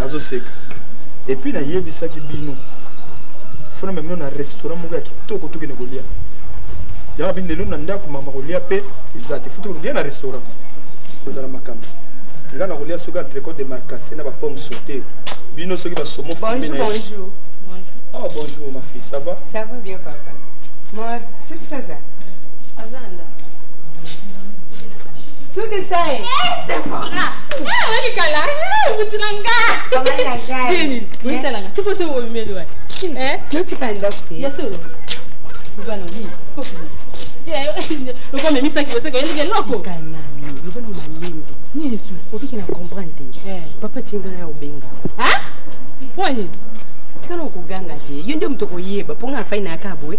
azo seka et puis na yebisaki bino fona même na restaurant moko ya kitoko to kene kolia ya bin lelo na ndako mama kolia pe izate futo kolia na restaurant kozala makamba ngana kolia soka entrecôte de marcassé na ba pomme sautée bino soki ba somo fumé na bonjour. Oh bonjour ma fille, ça va? Ça va bien papa. Moi, ce que ça va? Azanda. Ce que ça est? Sephora. Ah, kala. Mutilanga. Comment Bini, mutilanga. Tu peux te voir mieux ouais. Non tu candidat. Yes sir. Bwana ni. Le comme misa qui vous que il est loco. Kanani. Le bwana malembe. Ni su. Obi na comprendre. Papa tinga na obenga. Hein? Wani. Tikana okuganga te yo ndio mtoko yeba ponga faina akabwe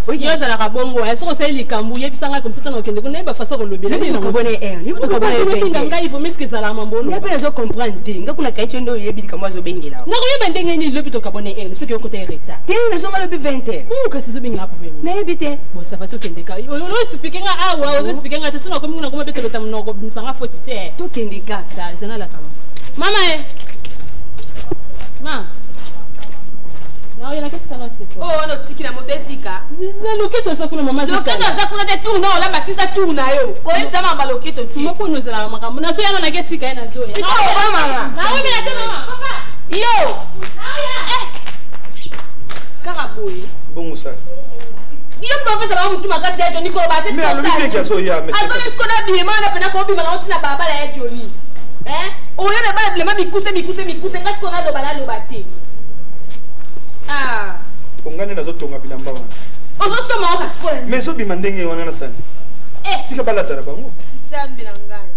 yo za la kabongo ya soko sai likambu yebisanga comme ça na okende ko neba faso ko lobela ni ko bone ni ko bone benga ngai fo miski za la mambo no ngapela zo comprendre te ngakuna kaicho ndio yebi likambu zo bengela na ko yeba ndenge ni lobi to ka bone c'est que ko te reta te na zo ngalo bi 20 ka sizo bengela problème na yebi te bo ça va to kende ka lo speaking awa lo speaking ate sino ko muna ko mabete lo tamno ko msanga foti te to kende ka za zana la kama mama ma na oya naketi kana siko oh no tiki na moto esika na loketo sa kuna mama loketo za kuna te tourna ola masisa tourna yo ko yesa mama loketo ti moko no zala makambo na so yana naketi ka na zo siko mama na wewe na te mama papa yo karaboy bongo sa yo ko pesa ba mutu makasi ya Johnny ko ba te mais alobi bien que so ya mais azo ko na bi mana pena ko bi mana otina baba la ya Johnny oyo na ba blema mikuse ngasi ko na lo bala lo bate ah kongani nazo tonga bilamba wana ozo soma o kasikola mais so bima ndenge wana na sana tika balata na bango sambi na ngai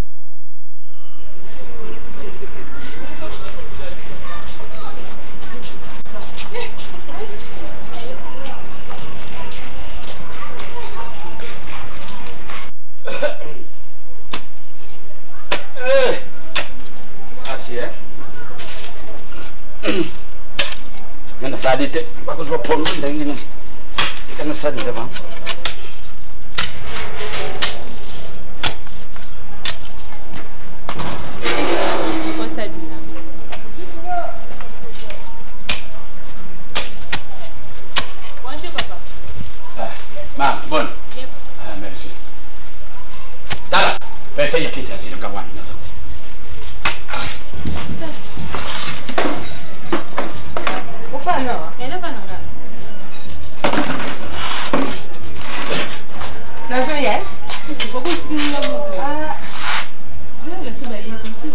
Nana sadite bako zo pondo ndengine kana sadite ba ko sabila bonjour papa ma bon merci dala pesa yakita zile ngawani na zawe ufana ela bana ngala nazo ya siko ko tinga mo le so ba ye comme ça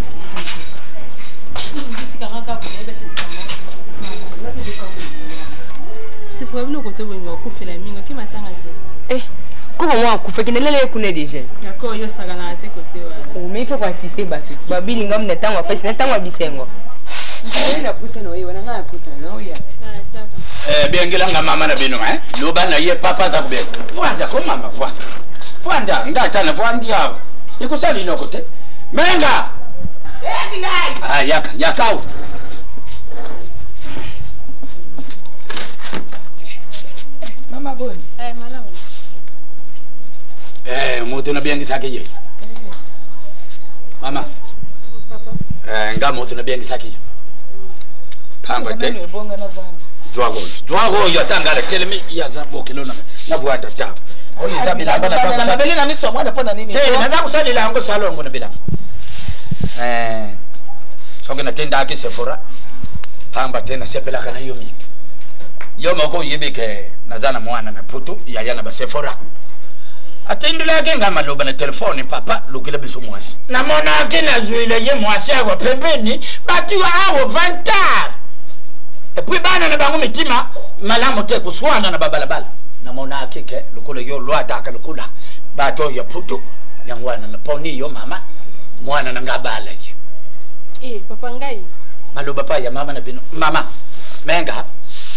tika ngaka ko ebe c'est faut bien ko to wenga ko fela minga ki matanga te koko mwa kufa kinelele kuna déjà d'accord yo sagana te côté wa o mais il faut assister bakiti babili ngam na tangwa pesa na tangwa bisengo na pusa no yewa na ngakuta no yati bengelanga mama na bino loba na ye papa za kubeka vwanda ko mama vwanda ndatana vwandi yabo ikusali noko te menga yakau mama boni malamu moto na biangisa ke ye mama nga moto na biangisa ke pamba te Dwago ya tangala kelemi ya zabo kilona na bwanda ta oni tabila bana pa na bele na miso mwana pona nini te na za kusalila ngo salongo na bila so ngena tenda ake Sephora pamba tena sepela kana yo mingi yo mako yebeke na zana mwana na putu ya yana ba Sephora atindila ke nga maloba na telefone papa lokela biso mwasi namona ke na zuile ye mwasi awa pembeni batiwa awo vantar epui bana na bango mitima malamu te kuswana na babalabala namona ke lokolo yo lwataka lokula bato ya puto yangwana na poni yo mama mwana na ngabala papa ngai maloba pa ya mama na bino mama menga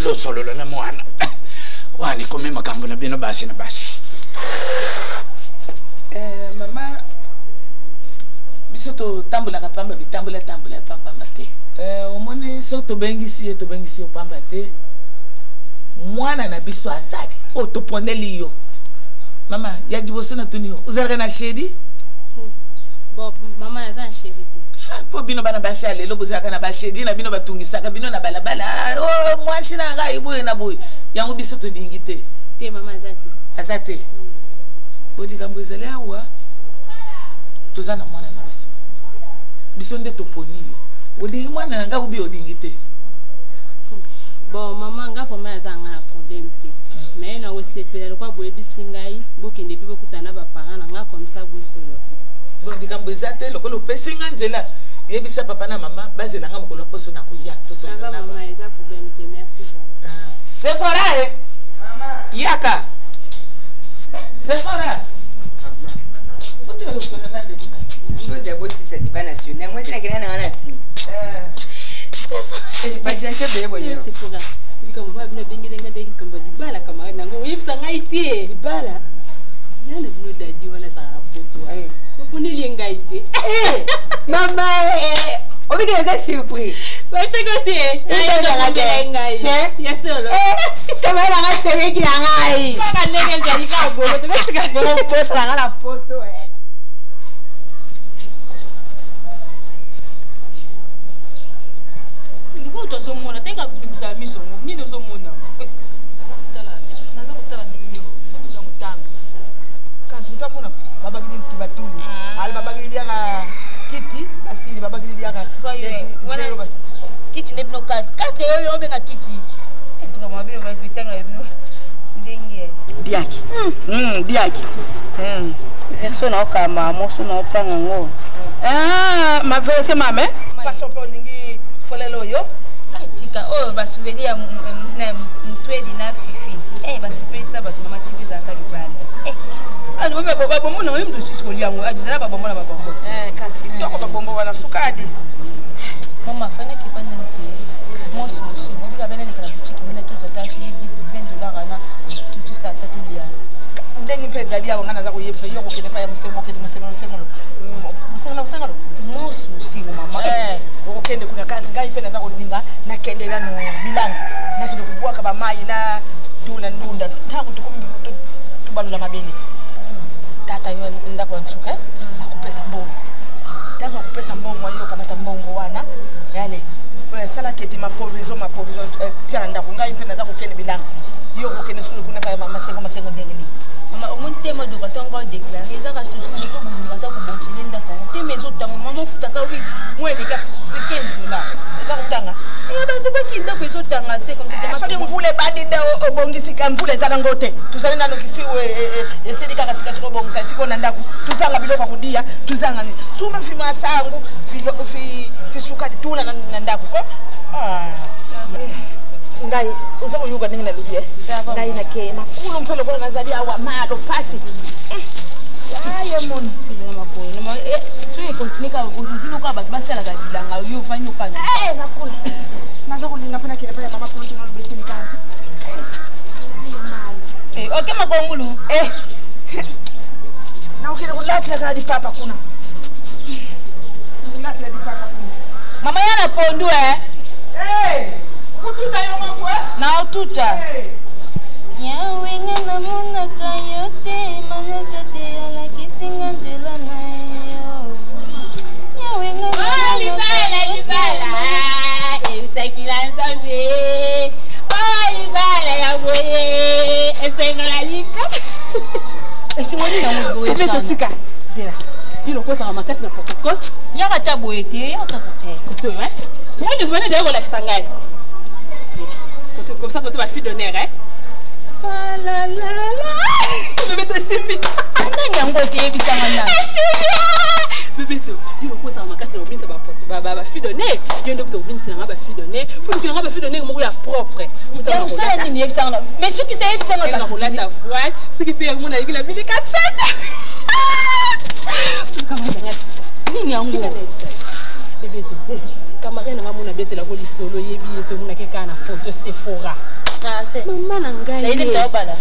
lo solo na mwana wani kome makambo na bino basi na basi mama biso to tambola kapamba bitambola papa mate omoni so to bengisi opamba te mwana na biso azali o to poneli yo mama ya diboso na tuni yo uzalaka na shedi bon mama na zan shedi po bino bana basi alelo bozalaka na bashedi na bino batungisaka bino na balabala o mwasi na ngai boye na boye yango biso to dingi te mama azate odikambo ezali awa toza na mwana na biso nde toponi yo odingi mwana na ngai obi odingi te bon mama nga poma azanga na problème te mais na osepela kwa boyebisi ngai bokende mpe bokutana baparent na nga comme ça bosolo bon likambo eza te lokola opesi nga nzela yebisa papa na mama bazelanga mokolo poso na koya tosolola na mama eza problème te merci Sephora mama yaka Sephora otika lokona na ndeko chose ya bosi sa diva national moi tina kena na wana sim pas gentil de boyo Sephora likambo ba bino bengelenga de likambo libala kama nango yebisa ngai te libala nana bino dadi wana sa rapporto opone lienga ite mama obikele za surprise basta kote ngai ya solo kama la ngase wiki na ngai kaka nene ngali ka bolo to basta ko boss la ngala poto ngo to so mona tenga bimisa miso nini zo mona tala naza kutala nini yo mutanga kanti utamona baba kili tibatuni ali baba kili ya kiti asili baba kili ya kiti ne bino 4 yo obenga kiti ntuka mabino ba vitanga bino ndenge diaki diaki verso na okama moso na otanga ngo ma verse mame façon pour lingi folelo yo atika oh ba souvenir na mutwedi na fifi ba surprise ba mama TV za ka libala ano be baba bombo na mdo sisiko liango ajizala ba bombo na ba bombo kanti kitoko ba bombo wana sukadi mama fana kipanda nte mosi mobi ka bena ni kana boutique mena tout ta fi $20 ana tout ça ta tout lia ndenge mpeza dia ngana za kuyebisa yo kokene pa ya musemo kete musemo mosi mama ukende kuna kanti ngai pena za kulinga na kendela no bilanga na kile kubwaka ba mai na tula ndunda tangu tukumbi tubalula mabeni tata yo ndako nsuka akupesa mbongo tangu akupesa mbongo hiyo kamata mbongo wana yale sala keti maproviso tianda kungai pena za kukene bilanga yo kokene sulu kuna pa masengo ndenge ni mama omonte mo doka tongo déclarer eza ka studio ko bunga ta ko bonchile ndako te mezo tango mama futa oui moi les gars $15 eza kutanga ba ndeko kinda ko ezo tanga c'est comme ça fake mvule bandi nda obongisi ka mvule za ngote tuzale nalo kisiwe esidika kasika siko bongisa siko na ndako tuzanga biloko kudia tuzanga ni suma fima sangu fisuka tuna na ndako ko ngai uza kuyuka ningi na luvie ngai na ke makulu mphelo bona nazali awa malo pasi aye mon na makolo na so e continue ka utilo ka bat basala ka bilanga yo fanyo ka makulu naza kulinga pana kile pale mama kuna tuna betini kanzi okay makongulu na ukile kulatla ka di papa kuna kulatla di papa kuna mama yana pondu kututa yo makwa na ututa yawe ngana mona kayote manaza te ala kisinga nzela na yo yawe ngana libala utakila nzambe libala ya boye esengola lika esimoni na mboye sana tika zela dilo kwa sama makasi na protocole yaka ta boye te yaka koto moi je venais de la sangai comme ça, quand tu vas fille d'honneur, hein? La la la. bébé to simbi. Nani yango te bisanga nani? Bébé to, yo ko sa makasi na obinisa ba fidonné. Yo ndo to obinisa na ba fidonné. Pour que na ba fidonné mo ya propre. Ya usala nini bisanga. Mais ce qui c'est bisanga ka rola ta voix, ce qui peut mon avec la musique cassette. Nini yango? Bébé to. Camarade na mona bete la police solo yebi to mona ke kana photo Sephora. Ah c'est. Maman na ngai. Na ile tabala.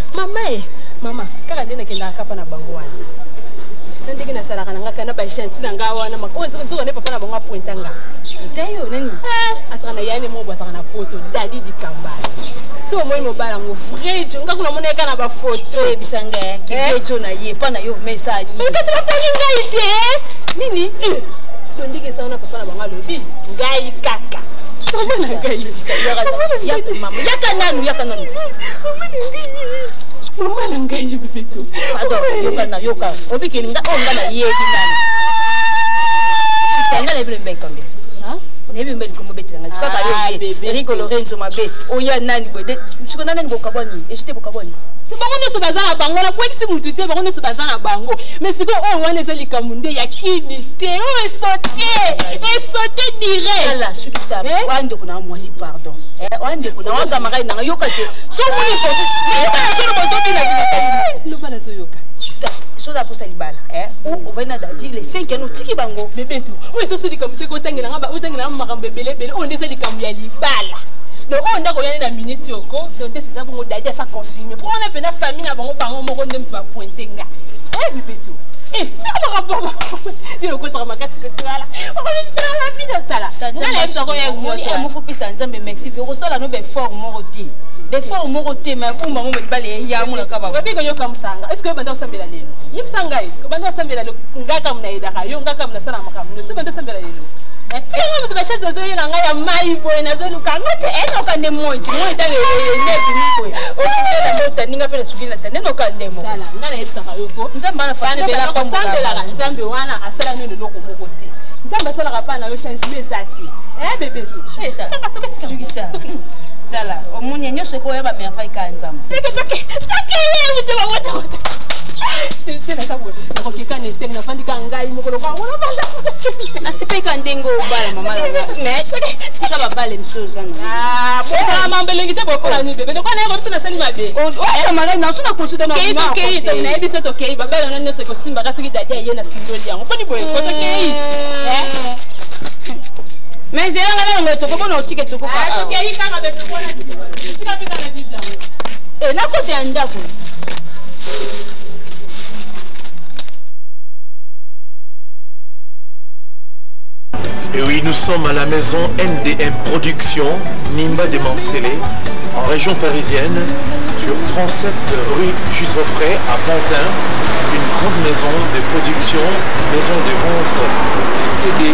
Mama, kaka ndena kenda kapa na bango wana. Ndenge na sala kana ngaka na ba shanti na ngawa na mako nzo ne papa na bango pointanga. Itayo nani? Asaka na yani mo basa na photo dadi di kambala. So moi mo bala ngo vrai jo ngaka na mona kana ba photo e bisanga ki vejo na ye pa na yo message. Kasi na poni ngai te. Nini? Ndenge sana papa na bango lobi ngai kaka. Mama na ngai bisanga yaka nanu. Mama na ngai bibito. Pardon, yoka. Obi kininga onga na yebi nani. Sanga na bile mbekambe. Nebi mbele ko mobetela ngati kaka yo ye. Rico Lorenzo mabe. Oya nani bode. Siko nani bokaboni. Eshite bokaboni. Bango ne bazana bango la kweki mutu te bango ne bazana bango. Mais siko o wana ezali kamunde ya kini te. O sauté direct. Ala suki sa. Wande kuna mwasi pardon. Wande kuna wanga magai na yoka te. So moni ko. Mais kana solo bozobi na binatali. No bana so yoka. Soda posa libala on va na dire les 5 ans tiki bango bébé tout o eso sili comme te ko tangela ngaba o tangela makambe belebele on ndesa likamu ya libala donc on ndako yana na minute yoko donc ndesa bongo dadi sa confirmer pour on a pena famille na bango moko ndem ba pointenga bébé tout ça va pas dire ko tsaka makasi ko tsala on va faire la vie de tala na la soko ya ngoni mo fopisa nzambe merci ko sala no be fort moko te des fois au moroté mais pour bango balé ya mona ka ba babi ko yoka musanga est-ce que banda osambela lelo yipsanga yi banda osambela ngaka muna idaka yo ngaka muna sala makamu no banda osambela lelo tika mutu bashaza zo yena ngaya mai boy na zo lukanga te eno kande moiti moita le nebi ni boy osubela mota ninga pele subila tande no kande mo dala ngana yipsanga yoko nzamba na fase bela kwa mbela nzambe wana asala nene loko moko te nzamba sala kapana yo changement zaki bébé tout ça Dala, omunya nyosho ko yaba merveille ka nzambe. Takeye muteba wota. Tena sabo. Ko kikane tena fandika ngai mukolo kwa wona bala. Na sepeka ndengo bala mama la. Mais tika babale msoza na. Boka mambelengi te bokola ni bebe. Ko na yebo bisina sali mabe. O mala na suna consulter na mama. Kei to na ebi seto kei babela na nese ko simba ka siki dadi yena skindoli yango. Ko ni boy ko to kei. Mais c'est là nga to ko no tike to ko ka. Ok yi ka be to ko na tika pika na bibla. Na ko te andako. Et oui, nous sommes à la maison NDM Productions, Nimba de Mancelé, en région parisienne, sur 37 rue Jules Offray à Pantin, une grande maison de production, maison de vente de CD,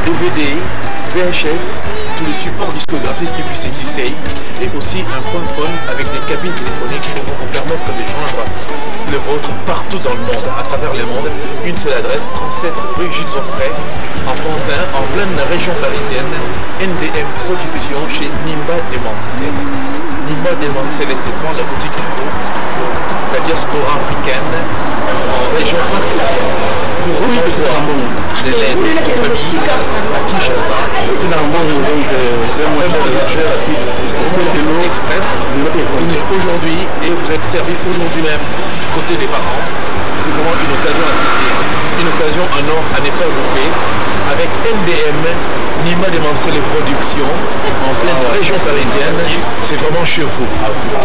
DVD, VHS, tous les supports discographiques qui puissent exister, et aussi un point phone avec des cabines téléphoniques qui vont vous permettre de joindre le vôtre partout dans le monde, à travers le monde. Une seule adresse, 37 rue Jules Offray, à Pantin, en pleine région parisienne, NDM Production chez Nimba de Mancelé. Nimba de Mancelé, c'est vraiment la boutique qu'il faut pour la diaspora africaine en région parisienne. Pour rouler de l'aide aux familles à Kinshasa. C'est vraiment express. Venez aujourd'hui et vous êtes servi aujourd'hui même côté des parents. C'est vraiment une occasion à saisir. Une occasion en or à ne pas louper avec NDM, Nimba de Mancelé Productions, en pleine région parisienne. C'est vraiment chez vous.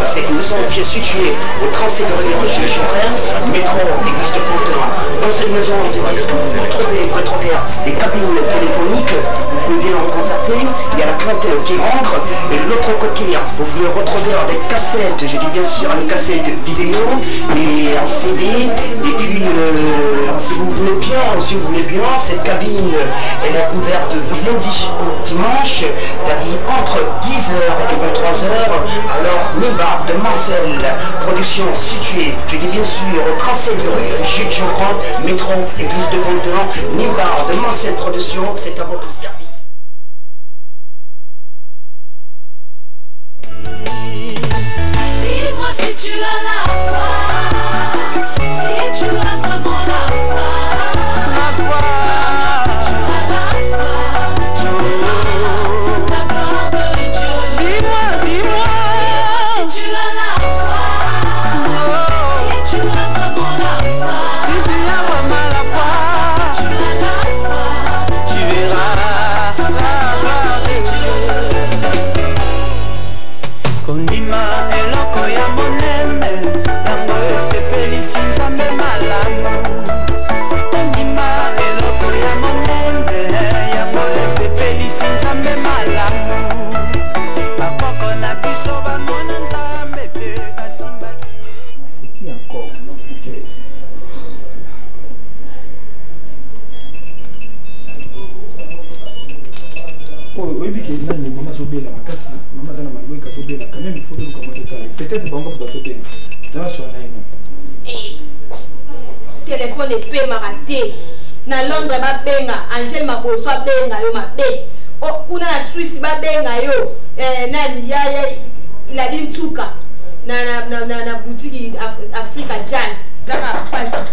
C'est une maison qui est située au 37 rue Jules Offray, métro Église de Pantin. Dans cette maison de disques, vous retrouvez des cabines téléphoniques, vous pouvez bien en contacter, il y a la clientèle qui rentre, et de l'autre côté, vous pouvez retrouver des cassettes, je dis bien sûr les cassettes vidéo, et un CD, et puis si vous voulez bien, cette cabine, elle est ouverte de lundi au dimanche, c'est-à-dire entre 10h et 23h, alors Nimba de Mancelé Production située, je dis bien sûr, au 37 rue Jules Offray, métro Église de Pantin, Nimba de Mancelé Production, c'est à votre service. Dis-moi si tu as la foi. kondima eloko ya monene yango esepelisi nzambe malamu kondima eloko ya monene yango esepelisi nzambe malamu bakoko na biso bamona nzambe te basimbaki Qui encore? oyebi ke nani mama azobela makasi mama aza na maloika azobela quand même faut deluka mwa totala peut-être bango bato bazobela nazaswana ye non telefone epemaka te na Londres babenga Angel Maboso abenga yo mabe kuna na Suisse babenga yo nani yaya iladi ntuka na boutique Africa Jazz kaka pasi penza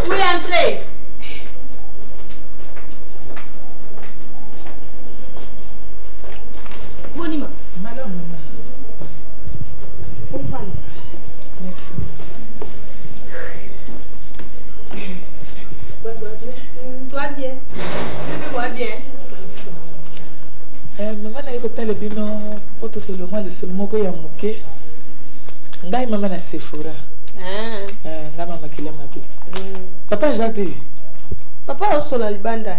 oui entrez. Bonima. Madame, maman. Merci. Toi bien. Moi bien. Maman na yekotala bino po tosolo mwa lisolo moko ya moke ngai mama na Sephora ngai mama kila mabe papa aza te papa osola libanda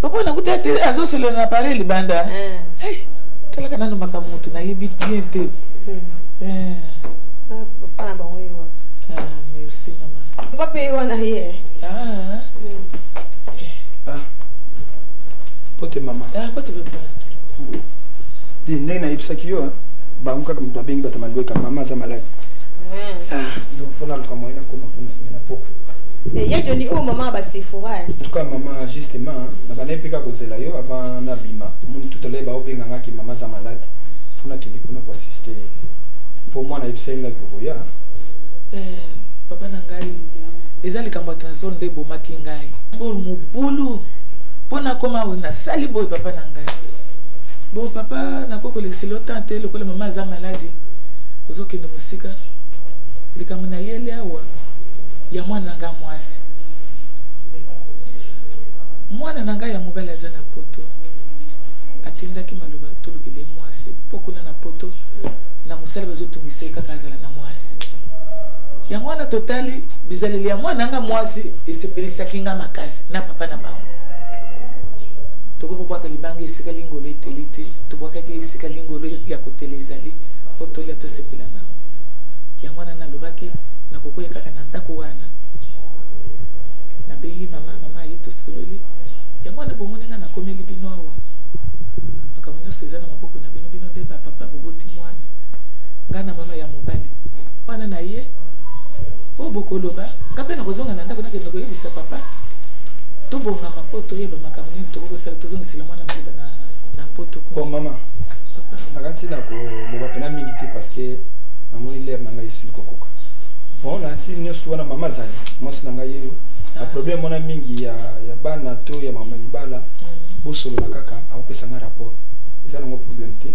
papa nakuta te azosola na pare libanda talaka nano makambo moto nayebi bien te papa na bango yo merci mama papa pe yo na ye pote mama pote papa di ndenge nayebisaki yo bango kaka moto abengi bato malweka mama aza malade donc fo naluka moye nakoma kuna poko ye joni oyo mama basephora en tout cas mama justement nabanaye mpe kaka kozela yo avant nabima omoni tutalaye baobengangaki mama aza malade fo nakende kuna koassiste mpo mwana yebisai ngaki koya papa na ngai eza likambo ya transport nde ebomaki ngai bol mobulu mpo nakoma oyo nasali boye papa na ngai bo papa nakokolekisi lotan te lokola mama aza maladi ozokende mosika likambo na yele awa ya mwana na ngai mwasi mwana na ngai ya mobali aza na poto atindaki maloba tolukile mwasi mpo kuna na poto na mosala bazotungisa ye kaka azala na mwasi ya mwana totali bizaleli ya mwana na ngai mwasi esepelisaki ngai makasi na papa na bango tokokobwaka libanga esika lingolo eteli te tobwakaki esika lingolo ya kotela ezali po tolia tosepela nao ya mwana nalobaki nakokoya kaka na ndako wana nabengi mama aye tosololi ya mwana bomoni nga nakomeli bino awa makambo nyonso eza na maboko na bino nde bapapa boboti mwana nga na mama ya mobali mwana na ye oyo bokoloba nga mpe nakozonga na ndako nakende koyebisa papa tobongama po toyeba makambo nini tokokosala tozongisela mwana moyeba na poto bon mama nakanti nakoloba mpena mingi te parce que namoni lere na ngai esili kokoka bon nanti nyonso wana mama azali mwasi na ngai yeyo na problème wana mingi ya bana to ya mama libala bosolola kaka akopesa ngai rapport eza nango problème te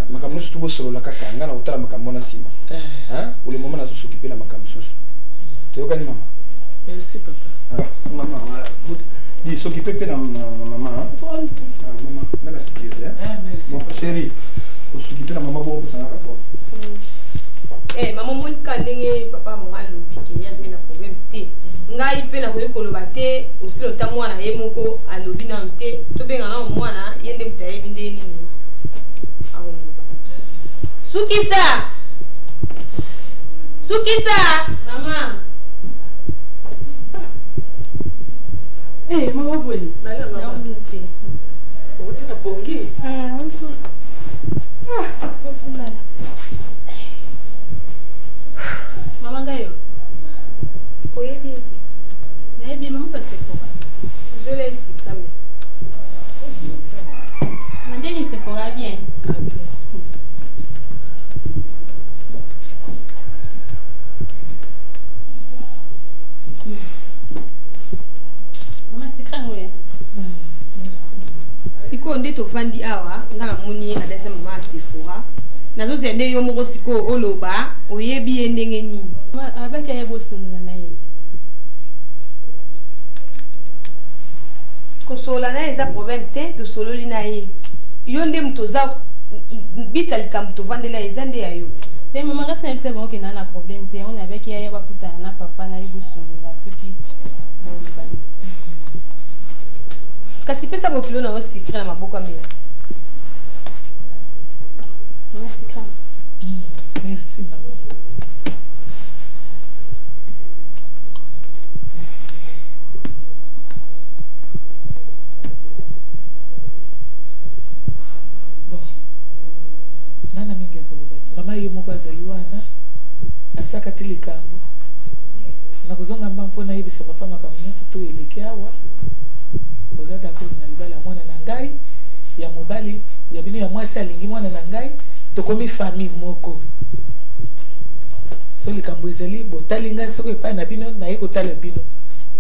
makambo nyonso to bosolola kaka ngai na kotala makambo wana nsima ole mama nazosokipe na makambo mosusu toyokani mama merci papa mama dis s'occuper pe na maman maman na la sécurité merci bon chérie s'occuper na maman bon ça na rapport maman mon ndenge papa mo alobi ke yaze na problème te ngai pe na koyi koloba te osilo ta mwana ye moko alobi na te to benga na mwana yende mtaye binde nini awo Sukisa mama mama boni mala mama te otina pongi mama ngayo oyebi nayebi mama pasepora je laisse kame mandeni sepora bien mama sikangwe siko nde tofandi awa nga namoni adese mama Sephora nazozi nde yo moko siko oloba oyebi ye ndenge nini abaki ayebosolola na ye kosola na eza problème te tosololi na ye yonde mutoza bita likambo tovandela ezande ya yo. C'est maman quand c'est bon qu'il n'a problème té on avec ya ba kuta na papa na libusolo la soki bon bani. Kasi pesa bokilo na secret na maboko amela. Merci maman. Bon. Nana mingi akoloba. Mama yo moko azaliwa na asakati likambo. Na kuzonga mbampo na yebisa papa makambo nyonso to eleki awa. Boza d'accord na libala mwana na ngai ya mobali ya bino ya mwasi alingi mwana na ngai tokomi famille moko. So likambo ezali botali ngai soko epai na bino na ye kotala bino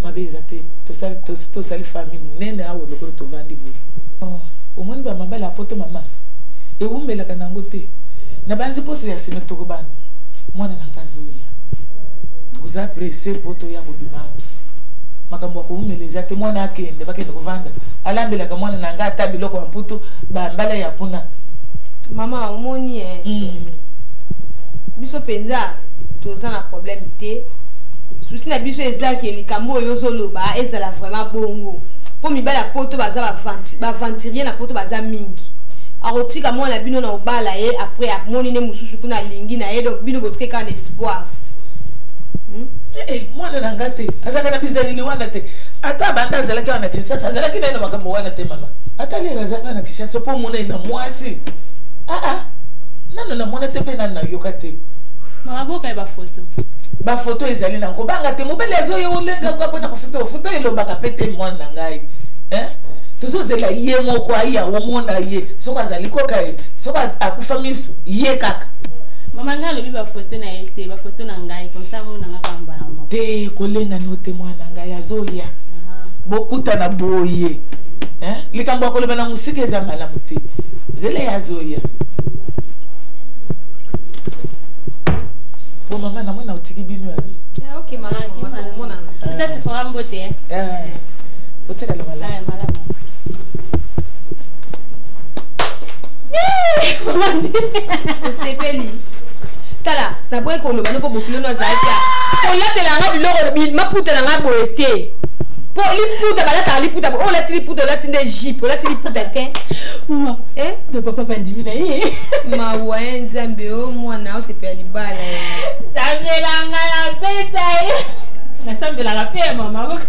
mabe eza te tosali famille monene awa lokolo tovandi boye. Omoni bamabali ya poto mama ewumelaka nango te na banzi poso ya sime tokobana mwana na ngai azoya tokoza presse po toya bobima makambo ya kowumela eza te mwana akende bakende kovanda alambelaka mwana na ngai ata biloko ya mputu bambala ya mpuna. Mama omoni biso penza toza na problème te souci na biso eza ke likambo oyo zoloba ezala vraiment bongo po mibala poto baza baventurier na poto baza mingi akotika mwana bino na obala ye après amoni ne mususu kuna lingi na ye donc bino botike ka na espoir. Mwana na ngai te azalaka na bizaleli wana te ata banda azalaki wana te sasa azalaki naye na makambo wana te mama ata lelo azalaka na kishasa mpo mona na mwasi nano na mwana te mpe nani nayoka te. Mama boka eba photo. Ba photo ezali na kobanga te mobele azoyo olenga kwa pona photo photo elobaka pete mwana na ngai. Tozozela ye moko aya omona ye soko azali koka ye soko akufa miso ye kaka. Mama nga lobi ba photo na ete ba photo na ngai comme ça mona nga kamba na mo. Te kolenga no te mwana ngai azoya. Bokuta na boye. Likambo akoloba na musika eza malamu te. Zele yazoya. Bon maman na mwana otiki bino ya. OK maman mona. Ça c'est fort beauté. Oteka la mala. Mala. Osepeli. Tala, na boye ko loba no po bokilo no zakia. Ko latela nga biloko maputa nga boete. Po liputa balata liputa o lati liputa lati nde jipe lati liputa te. Mama, de papa pandimi na ye. Ma wa nzambe o mwana osepeli bala. Sambela nga la pesa ye. Na sambela la pe mama.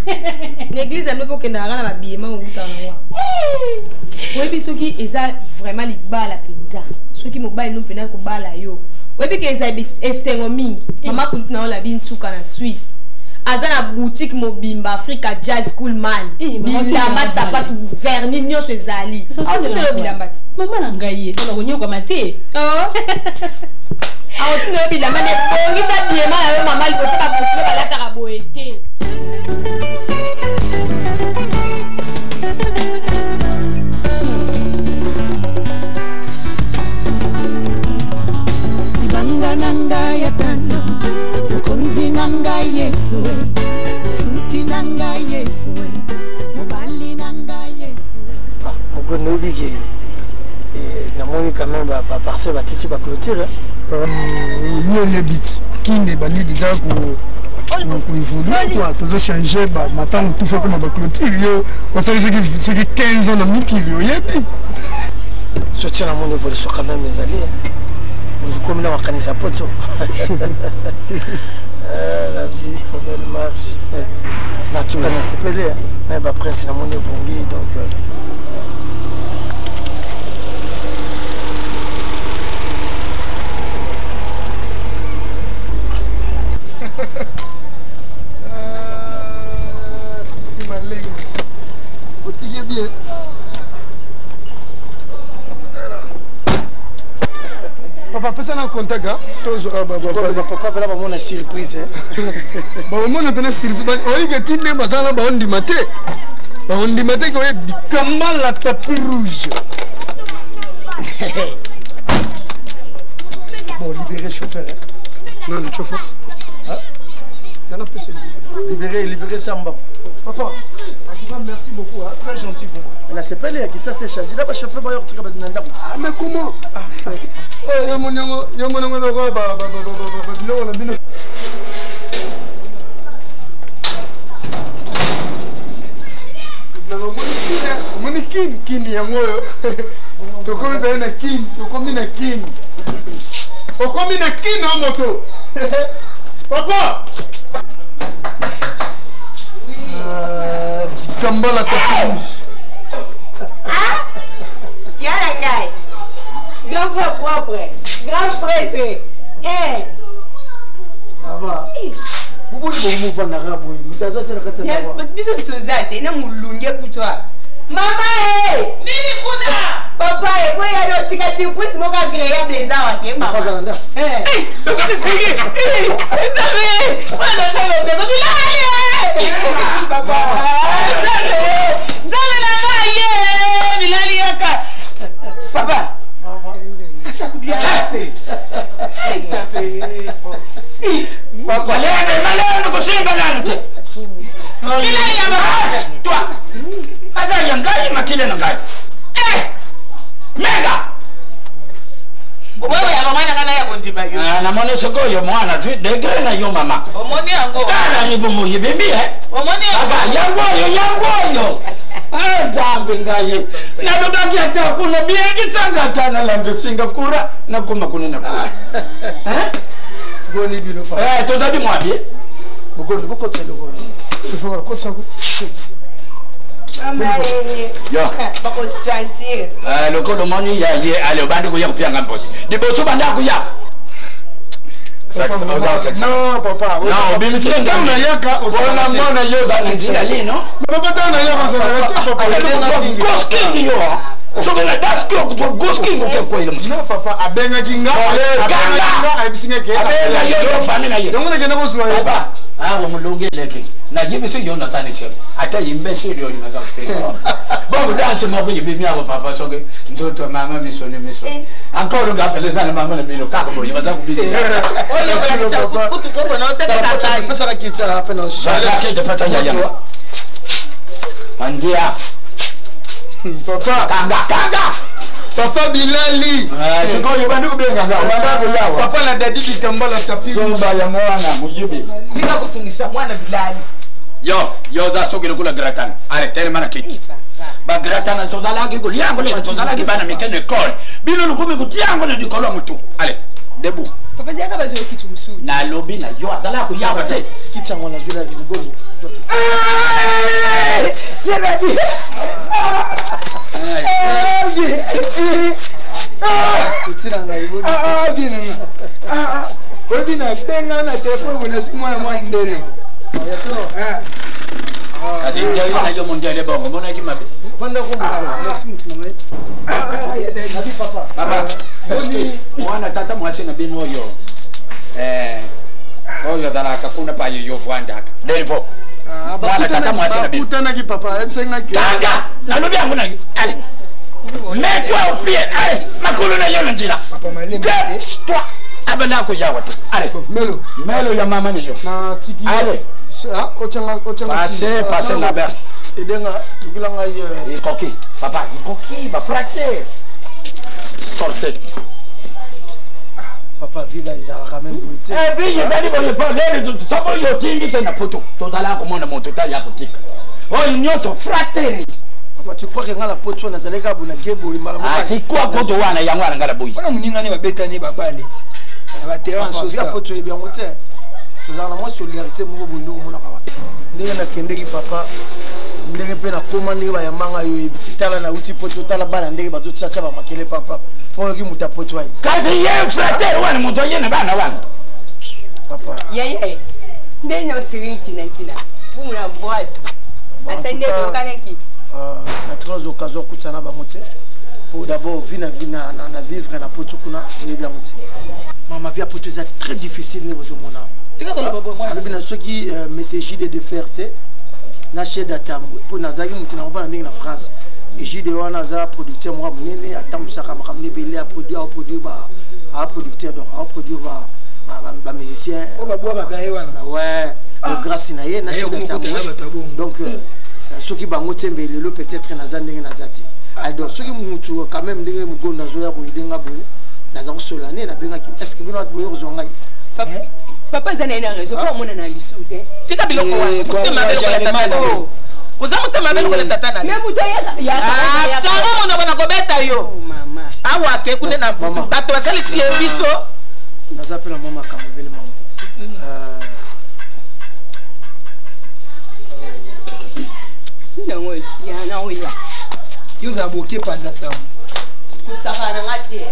L'église amne po kenda nga na babiyema nguta no. Webi soki eza vraiment libala penza. Soki mobali no pena ko bala yo. Webi ke eza esengo mingi. Mama kulit na ola bintuka na Suisse. Azana boutique mobimba Africa Jazz School man. Bilamba sapato vernis nyonso ezali. Awotindelo bilamba ti. Mama na ngai ye tolo nyoka mate. Awotindelo bilamba ne bongisa biema na mama liboso ba profile balata ka boete. Nanga ya tano Mukonzi nanga Yesu Fruti nanga Yesu Mobali nanga Yesu Ogono bigi namoni quand même ba parcelle ba titi ba clôture le bit kinde bani déjà ko évoluer quoi tout changer ba matin tout fait comme ba clôture yo on sait ce qui 15 ans na mikili yebi soutien na mon évolution quand même les alliés comme la makanisa poto. La vie comme elle marche. La tout va se peler. Mais après c'est la monnaie bongi donc si malin. Otige bien. Papa, personne en contact, hein? Papa, là, on a surprise, hein? On a une surprise. On dit que tu n'es pas là, on dit maté. On dit maté qu'on est comme la tapis rouge. Bon, libérer le chauffeur, hein? Non, le chauffeur. Hein? Libérer Samba. Papa, en tout cas, merci beaucoup. Hein. Très gentil pour moi. Mais là, c'est pas lui qui ça s'est changé. Là, le chauffeur va y avoir. Ah, mais comment? Kini ya moyo. Tokomi ba na kin, tokomi na kin. Okomi na kin na moto. Papa. Kambala kapin. Yala ngai. Grand frère propre. Grand prêtre. Ça va. Vous voulez que vous vous arabe, mutaza tena kata na wa. Biso tozate na mulunge kutwa. Mama nini kuna? Papa kwa ya tika surprise moka agréable les awa ke mama. Tokani pigi. Ndame. Bwana ndame ndame. Papa. Ndame na ngaye. Bilali yaka. Papa. Atakubiate. Papa leo maleo kusimba nani te. Bilali ya bahati. Toi. Aza yangai makile nangai. Mega. Wewe ya mama ngana ya kondima yo. Na mwana soko yo mwana tu degre na yo mama. Omoni yango. Tana ni bumu yibibi Omoni yango yo. Jambi ngaye. Na babaki hata kuna biegi tsanga tana lambe Singapore na kuma kuna na. Goni bino pa. Tozabi mwabi. Bogondo bokotselo goni. Il faut kotsa ko. Yo. Bako sentir. Le colomoni ya ye ale bandi ko yakupyanga mposi. Diboso banda ko ya. Non, papa. Non, bibi tshenda. Tana yaka osana mwana yo za njira lino. Papa tana yaka osana papa. Gosking yo. Sogela dasko ko gosking ko ko ile musika. Non papa abenga kinga. Ganga abisinga ke. Abenga yo famina ye. Ndongona kena ko swa papa. Wo mulungeleke. Na jibi si yo na tani shem. Ata yimbe siri yo na za kuteka. Bobo dance mo bibi mi abo papa soge. Mtoto mama misoni. Encore ngapeleza na mama na mino kako bo yibaza kubisi. Oyo kwa kutu kwa na utaka kata. Pesa la kitsa hapa na Shala ke de pata ya ya. Andia. Papa kanga. Papa Bilali. Chiko yo bandu kubenga ngao. Papa la dadi kitambala tapi. Somba ya mwana mujibi. Nika kutungisa mwana Bilali. Yo za sogele kula gratan. Are tere mana kiti. Ba gratan to zala ki kulia ngole to zala ki bana mikene kol. Bino lukumi kutiango na dikolo mtu. Ale, debu. Papa ziyaka bazo kitu msuri. Na lobi na yo atala ku yawa te. Kitsa ngona zwela bigogo. Yebabi. Kutira ngai bodi. Bina. Bina benga na telefone na simu na mwa ndele. Kasi ndio yo mondial bongo mbona kimabe. Fanda ko mukala. Merci mtu ngai. Merci papa. Papa. Mwana tata mwache na bino yo. Oyo daraka kuna pa yo vwandaka. Derifo. Mwana tata mwache na bino. Kutana ki papa, emsenga ki. Kanga. Na lobi yangu na yo. Ale. Mets-toi au pied. Allez, makulu na yo na njira. Papa malembe. Toi. Abana ko jawa te. Allez. Melo ya mama ni yo. Na tiki. Allez. Ah, ochanga. Passez la berre. Edenga dukila ngai ikoki. Papa, ikoki ba fracté. Sortez. Papa viva izalaka même beauté. Puis yezali bo yepo lele soko yo tingi tena poto. Tozala komona moto ta ya kutika. Oh, nyonso fracté. Papa, tu crois que ngala poto na zaleka buna gebo imala moko. Ah, tikwa poto wana yango ala ngala boyi. Wana muningani ba betani ba baleti. Na ba terrain sosa. Ya poto ebi yango te. Tozala na mo solidarité moko bondo mona kawa. Ndenge na kendeki papa. Ndenge pe na komande ba yamanga yo ebiti tala na uti poto tala bana ndenge ba totsa ba makele papa. Oyo ki muta poto ai. Kazi ye frère wana moto yena bana wana. Papa. Yeye. Ndenge osiriki na kina. Fumu na boîte. Asende dokaneki. Na très occasion kutana ba mote. Pour d'abord vivre na poto kuna bien mote. Mama via poto c'est très difficile ni bozo mona. Alors bien ceux qui message de fierté na chez datambo pour nazaki mutina on va na mingi na France. Et j'ai des wana za producteur moi munene atamsaka makamne belé a produire ba producteur donc a produire ba musicien. O ba boa ba gaé wana. Ouais. grâce na ye na donc soki bango tembe lelo peut-être naza ndenge naza te alors soki mutu quand même ndenge mugonda zoya ko idenga boye naza kosola ne na bengaki est-ce que bino boye kozwa ngai papa zana ina raison pour mona na lisu te tika biloko wa kutema belo ko tata uza mutema belo ko tata na mais mutu ya kanga mona bana ko beta yo mama awa ke kune na bato basali si biso naza pela mama kamobele mama non ya na oya yoza boke panza samu kusakana ngate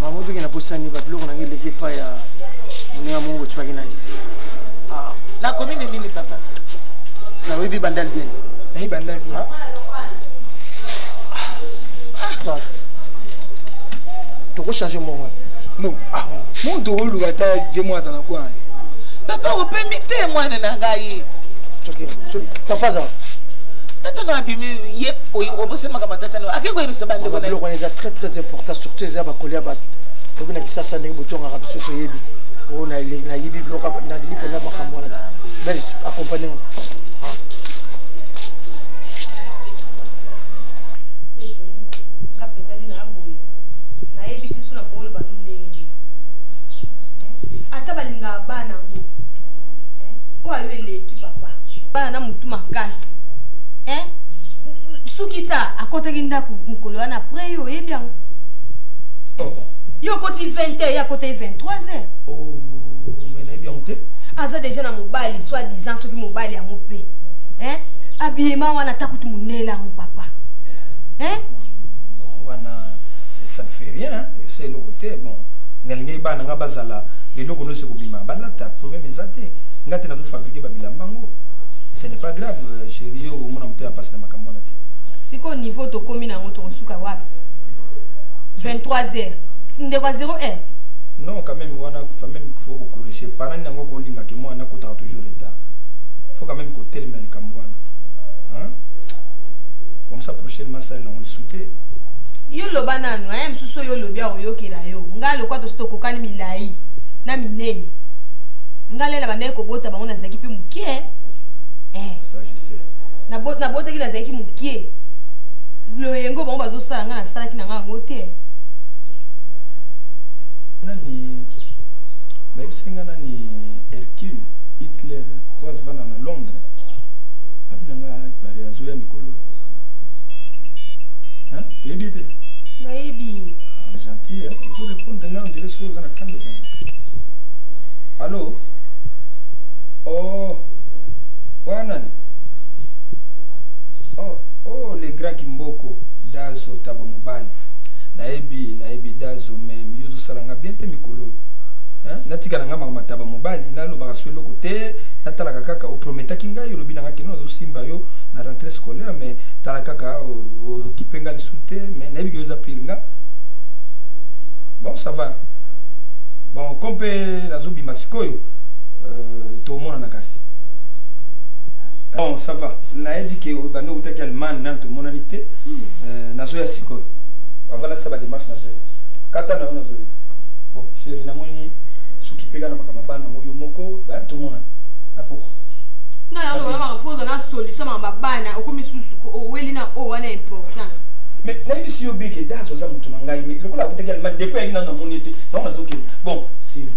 maman biki na posani ba biloko na ngeleke pa ya munia mongo twaki na la commune nini papa na webi bandal bien na hi bandal bien toko changer mon non mon do luga ta je moi za na kwa papa opemi te mwana na ngai OK papa za tata na bimi ye obose makama tata no akeko yebisa bande ko na biloko les très très important surtout les aba kolia bat obi na kisasa ndenge botonga ka biso to yebi o na yebi biloko na lipe na makambo na ta belle accompagner ata balinga bana ngo oyo eleki papa bana na mutu makasi suki sa akotaki ndako mukolo wana après yo oyebi yango yo koti 20h ya koti 23h mais nayebi yango te aza déjà na mobali soit disant soki mobali yango mpe abiyema wana takuti monela yango papa wana ça ne fait rien c'est le côté bon nalingi bana nga bazala leloko no se kobima balata problème ezate ngate na to fabriquer babilamba ngo ce n'est pas grave chérie au mona mte ya passe na makambo na te siko niveau to komi na ngoto kosuka wapi 23h ndeko 0h non quand même wana même faut corriger parani nango ko linga ke moi na kota toujours retard faut quand même ko telemel kambwana hein comme ça prochainement ça on le souhaiter yo loba nanu msuso yo lobia oyokela yo ngalo kwa to stoko kani milai na minene ngalela bande ko bota bango na zaki pe mukie ça je sais na bota ki na zaki mukie lo yengo bango bazo sala nga na sala ki na nga ngote nani bayisenga nani Hercule Hitler was vana na Londres abinanga pare azoya mikolo hein yebite na yebi gentil je réponds nga on dirait que vous en attendez allô oh wana oh les grands kimboko dazo tabo mobali naebi dazo même yuzo salanga bien te mikolo hein natika nga mataba mobali naloba kaswelo côté natalaka kaka o prometaki ngai lobi nanga kino zo simba yo na rentrée scolaire mais talaka kaka o kipenga le souté mais naebi que za piringa bon ça va bon kompe nazobi masikoyo to mona nakasi bon ça va naebi que bando utaki Allemagne na to mona nité nazoya sikoyo avant ça ba démarche nazoya kata na nazoya bon chérie na moni suki pega na makamabana moyo moko ba to mona apoko na ya lo ba foza na solution ma bana okomi susu o weli na o wana importance mais nayebi si yo beke dazo za mutu na ngai mais lokola akutaki Allemagne depuis ayaki na moni ete donc nazoki bon c'est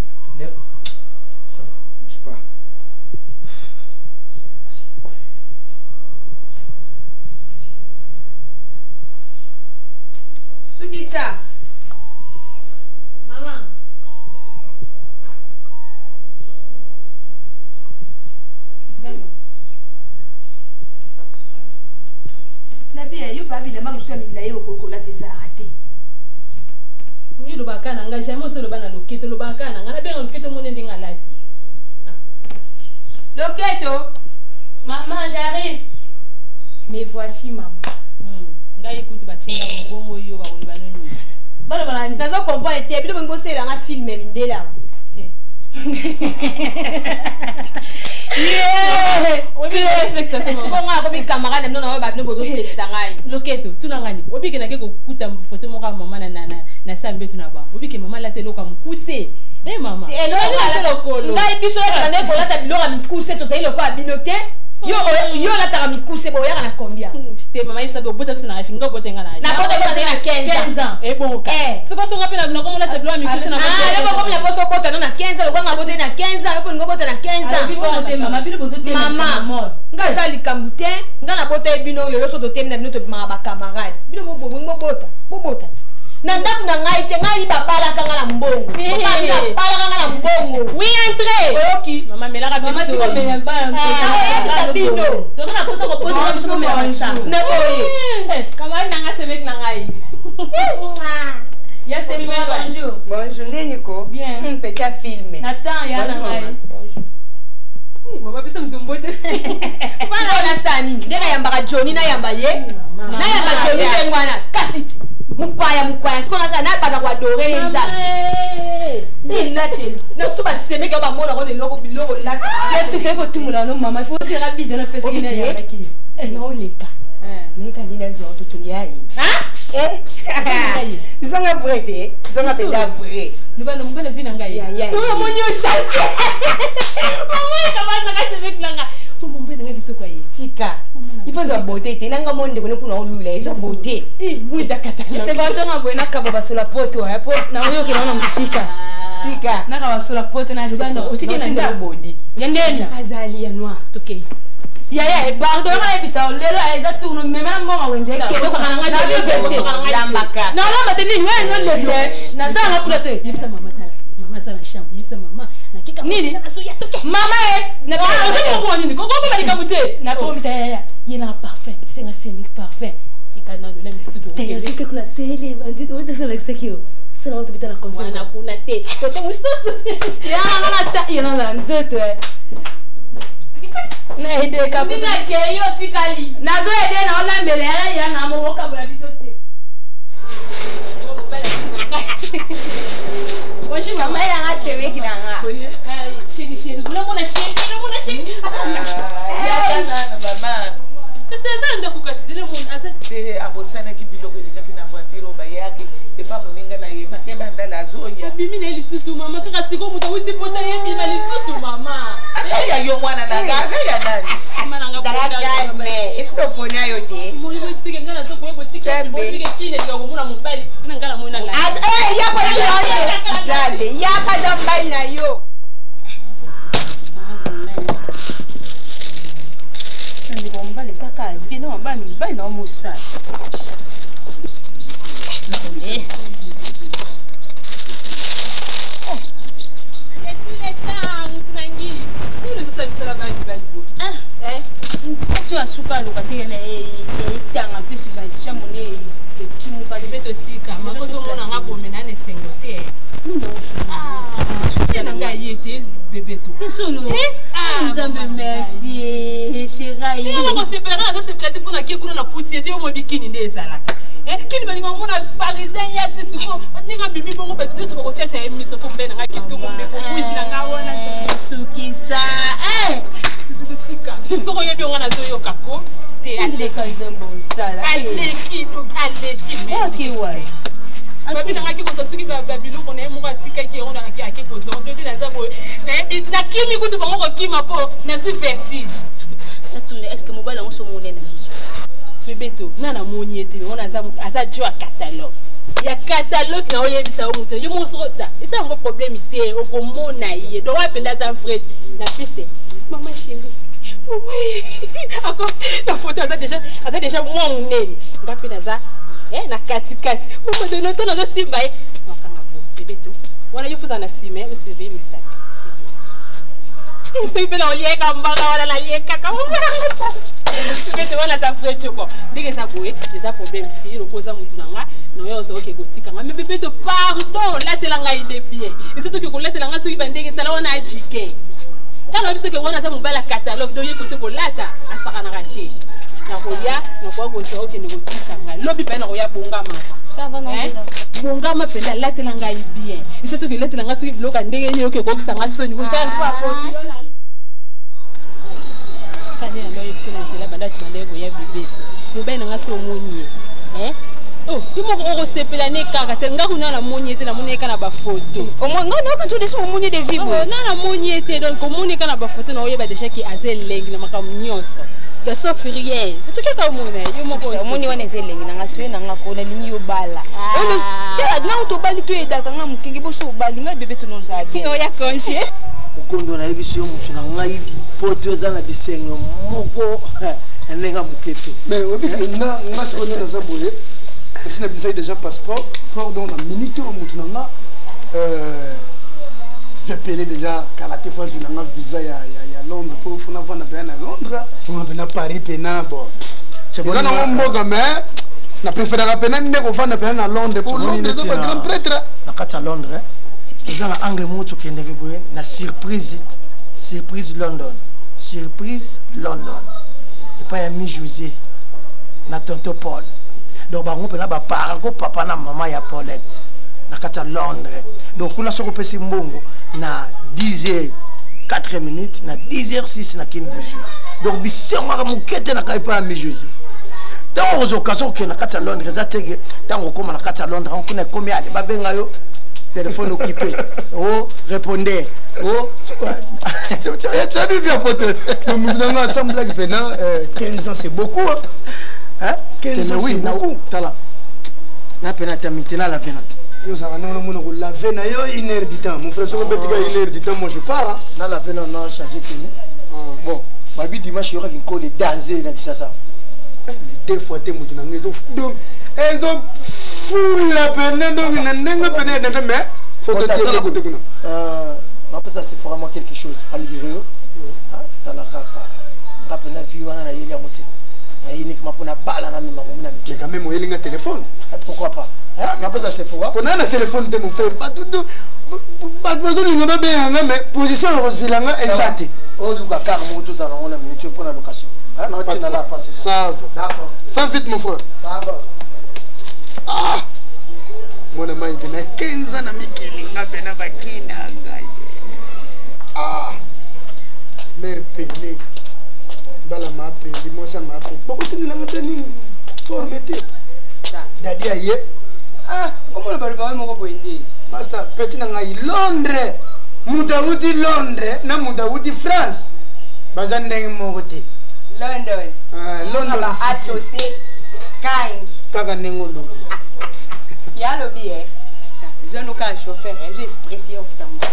ça va je sais pas Sukisa maman Nabi yo babi la mamusu amila yo kokola tezarate. Oui lo bakana nga jamais so lo bana loketo lo bakana nga na benga loketo monende nga lati. Loketo maman j'arrive. Mais voici maman. Nga écoute batinga bongo yo ba ko banoni. Bala bala ni. Nazo comprendre te bilo ngo sela nga film ndela. Yeah! Obi na reflexion ko nga ko bi camarade no na ba no bozo sexa ngai. Loketo tuna ngani. Obi ke na ke ko kuta photo mo ka mama na sambe tuna ba. Obi ke mama la te loka mukuse. Eh maman. Ngai biso ya tane ko lata biloko mikuse to zai loko abinote. Yo lata mikuse bo ya na combien? Te maman yesa bo bota sina shinga bota ngana. Na bota ko na 15 ans. Eh bon ka. Siko so ngapela na ko lata biloko mikuse na bota. Ah, yo ko na boso bota na 15 ans, loko na bota na 15 ans, yo ko bota na 15 ans. Bibo mama bino bozo te mama. Nga za likambute, nga na bota ebino lelo so do temna bino to ma ba camarade. Bino bo bota. Bo bota. Na ndaku na ngai te ngai babala kanga na mbongo. Papa na bala kanga na mbongo. Oui, entrez. Oki. Mama melaka biso. Mama tiko menya ba. Ah, sabino. To na kosa ko podi na biso menya sa. Na boye. Kama na nga sebek na ngai. Ya c'est bonjour. Bonjour Nico. Bien. Petit film. Attends, ya na ngai. Mama bisa mtumbote. Fala na sani. Ndena yamba Johnny na yamba ye. Na yamba Johnny ngwana. Kasiti. Mupaya sikona za na bana kwa dore yenza te na so ba semeka ba mona ko ne loko biloko la ya succès ko tumula no mama il faut tirer bise na pesa ina ya baki na oleka neka nina zo to tunia yi zonga vrai zonga penda vrai nous va nous belle vina ngai ya no mo nyo changer mama kama na ka semeka nanga mo mbele ngai kitoko yi tika il faut zo beauté te nanga monde ko ne kuna olula zo beauté oui dakata c'est bon tanga bwena kabo basola poto ha po na oyo ke na musika tika na ka basola poto na sibana otike na nda body yandeni azali ya noir okay ya bardo na bisa lelo aiza tuno memela mbonga wenje ke ko kana ngati na vete lambaka na lamba te nini wewe non lete na za na kulote yibisa mama tala mama sana shampoo yibisa mama na kika nini asuya toke mama na ba ozo ko nini ko bali kabute na po mitaya yena parfum c'est un scénique parfum kikana no la misitu ko te yasuke kuna sele bandi wote sala sekio sala wote bitana conseil wana kuna te ko te mustoso ya na ta yena na nzoto na ide ka ko ninga ke yo tikali nazo ide na ola mbele ya na mo woka bula bisote Bonjour maman elle a raté qui n'a rien. Chérie, vous mon chérie. Maman. Tata ndo kukatile mun asa abosana kibiloko likati na voiture oba yake te pa moninga na ye makeba ndala zoya. Bimi na lisusu mama kaka siko muta uti pota ye bima lisusu mama. Asa ya yo mwana na gaza ya nani? Mama nanga boda. Mais est-ce que pona yo te? Mo yo tsike ngana to ko tika mo tsike kile nga ko muna mobile ngana mo na la. Ya ko yo zale ya ka dambali na yo. Mbali saka bino mbali na musa. None. Tu as suka lokati na tanga plus la chamone timu ka beto tika makozo mona ngapo menane sengote. Tena ngayete bebeto. Solo. Nzambe merci chérie. Ndio ko sepela pour na kekuna na puti ete yo mo bikini ndezalaka. Kini bani ngomona parisien ya te suko ndinga bibi bongo ba ndio ko tsheta emiso ko mbena nga kitungu mbeko kushi na ngawona sukisa tika soko yebi ngana zo yo kako te aleka nzambo sala aleki donc aleki mais okay ouais babi na ngaki ko sosuki ba biloko na mo tika ki on na ki ake ko zo to dina zabo na kimi kutu bango ko kima po na su vertige natune est-ce que mobile on so monene bebeto nana moniete on aza jo a catalogue ya catalogue na oyebisa o mutu yo mo sota esa ngo problème te o ko mona ye do wa penda za fret na piste maman chérie ako la photo aza déjà moi munene ngapi naza na kati mama de noto na simba makanga bo bebeto wana yo fuza na sime o surveiller misaki c'est pas la lieka mbanga wala la lieka kama bebeto wana ta frecho ko ndike sa boye des problèmes si reposa mutu nanga no yo so ke kotika nga bebeto pardon la tela nga ide bien et surtout que ko la tela nga so ki bandeke tala wana ajike kana biso ke wana sa mobala catalogue do yekote ko lata asaka na raté na koya na kwa ko so ke ne kotika nga lobi pa na koya bongama ça va non bongama penda la tela nga bien et surtout que la tela nga so ki bloka ndenge ye ko kisanga so ni ko tala fa ko kana ndo yebisena tela bandati bandeko ya bebeto mobala nga so monye Oh, il m'a resepela ne kaka te nga kuna na moniete na monieka na ba photo. Au moins non quand tu laisses mon monier de vivre. Oh, na moniete donc monieka na ba photo na oyeba déjà ki azelengi na makamnyoso. De sauf rien. Tu sais comment on est? Il m'a au moni wana ezelengi na ngaswe na ngakona lingi yo bala. Ah, na to bali to edata nga mukingi boso bali nga bébé to nonzabi. Oh ya konje. Okondo na yebiso yo mutu na ngai poto za na bisengo moko. Nenga mukete. Mais au début na ngasone na zaboye. Parce que nous avons déjà passeport, pardon, on a minute au Moutounanga. J'ai payé déjà karaté fois d'une visa à Londres pour faire un peu à Londres. On a venu à Paris, Pénin, bon. C'est bon, on a un bon mais on préféré à Pénin, mais on va à Londres pour Londres, c'est un grand prêtre. On a à Londres, tu as un angle mot qui est na surprise London, surprise London. Et pas ami José, na tonton Paul. Donc on peut pas parler papa na maman ya Paulette na kata Londres. Donc on a soko pesi mbongo na 10h04 minutes na 10h06 na Kinbuzu. Donc bisenga ka mukete na kaipa ami José. Tant aux occasions que na kata Londres za tege tant okoma na kata Londres on connaît combien de babenga yo téléphone occupé. Oh répondez. Oh tu as bien pote. Nous avons ensemble là pendant 15 ans c'est beaucoup hein. Hein? 15 ans, oui, beaucoup. Tala. Na pena maintenant la vena. Yo ça va non la vena yo 1 heure du temps. Mon frère soko betika 1 heure du temps moi je pars. Na la vena non changer tenu. Bon, babi dimanche yora qui colle danser na kisasa. Mais deux fois te mutu na ngedo. Donc ils ont full la pena donc na ndenga pena na mais faut te dire côté kuna. Ma peut-être c'est vraiment quelque chose à libérer. Hein? Tala kaka. Ka pena vie wana na yeli amote. Uniquement pour la balle à la maman. Mais quand même, il y a un téléphone. Pourquoi pas? On n'a pas assez fort. On a un téléphone de mon frère. Pas besoin de bien, mais position Roseville est saté. Oh, nous avons carrément tous à la minute pour la location. On a la passe. Ça va. D'accord. Fais vite, mon frère. Ça va. Ah! Mon ami, il y a 15 ans, il y a ah! Mère Pélé. Bala mape, limosa mape. Beaucoup de gens ont formé. Dadi aye. Ah, comment le balba mo ko indi? Master, petit na ngai Londres. Mudaudi Londres, na Mudaudi France. Bazan ndenge mo kote. London. Ah, London City. Atose. Kang. Kaka nengolo. Ya lo bien. Je no ka chauffeur, je expression futambo.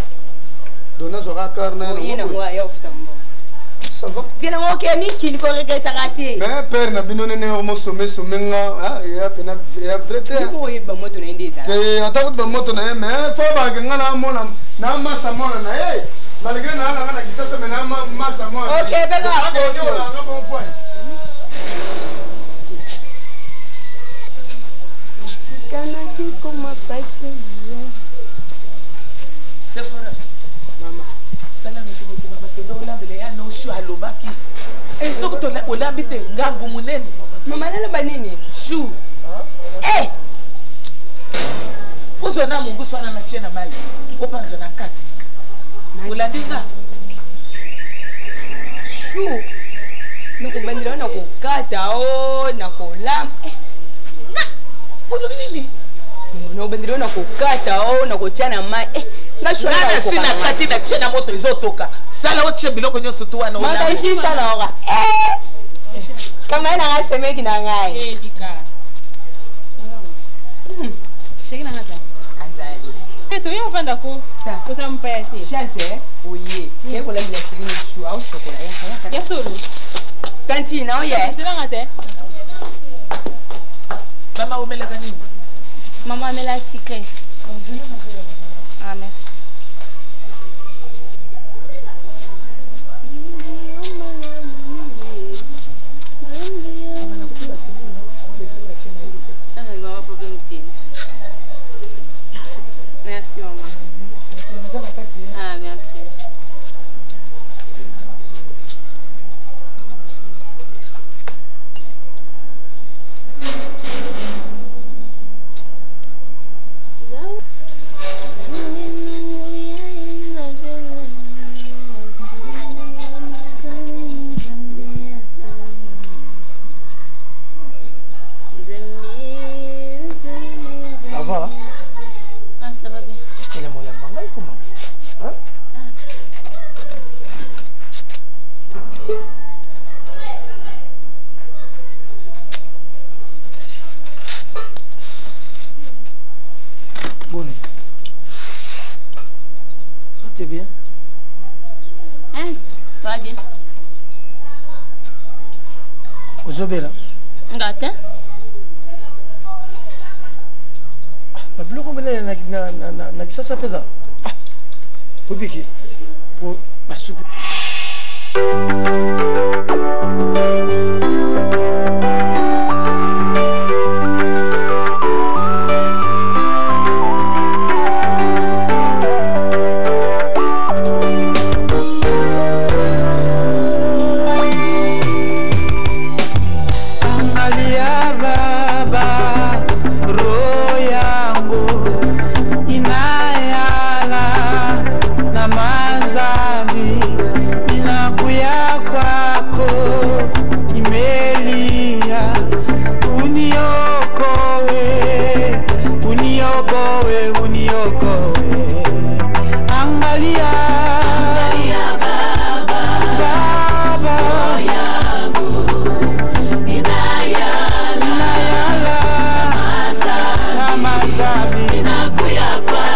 Dona zora carna no. Ina mo ya futambo. Ça va? Bien ok, mais qui ne connaît pas raté. Mais père n'a binone ne mo sommet nga il y a pena il y a vrai. Ko yeba moto na ndeza. Eh atako ba moto na mais faut ba nga na mona na masa mona na eh malgré na na kisasa mais na masa mona. OK, ben là. Nga bon point. Kana ki koma passer. C'est fort. Maman. Sala mtu mama kendo olambele ya no shu alobaki. Soko to olambite ngangu munene. Mama nalo banini? Shu. Eh. Pozo na mungu sana na chena mai. Opanza na kati. Olandinga. Shu. Nakubandira na kukata o na kolam. Na. Pozo nini? Nakubandira na kukata o na kuchana mai. Nana sina kati na chena moto izotoka. Sala oche biloko nyoso tu wana ona. Mata isi sala ora. Kama ina ngaseme kina ngai. Dika. Shekina ngata. Azali. Peto yo fanda ko. Ko sa mpete. Chance oye. Ke ko la bila shekini shu au sokola ya. Ya solo. Kantina oye. Sila ngate. Mama umela kanini? Maman amela sucré. Ah merci. Merci maman. Ah merci. Bonne. Ça t'est bien? Hein? Ça va bien. Ozobela. Ngata. Babiloko mbele na kisasa peza. Obiki. Po basuku. Inakuya kwa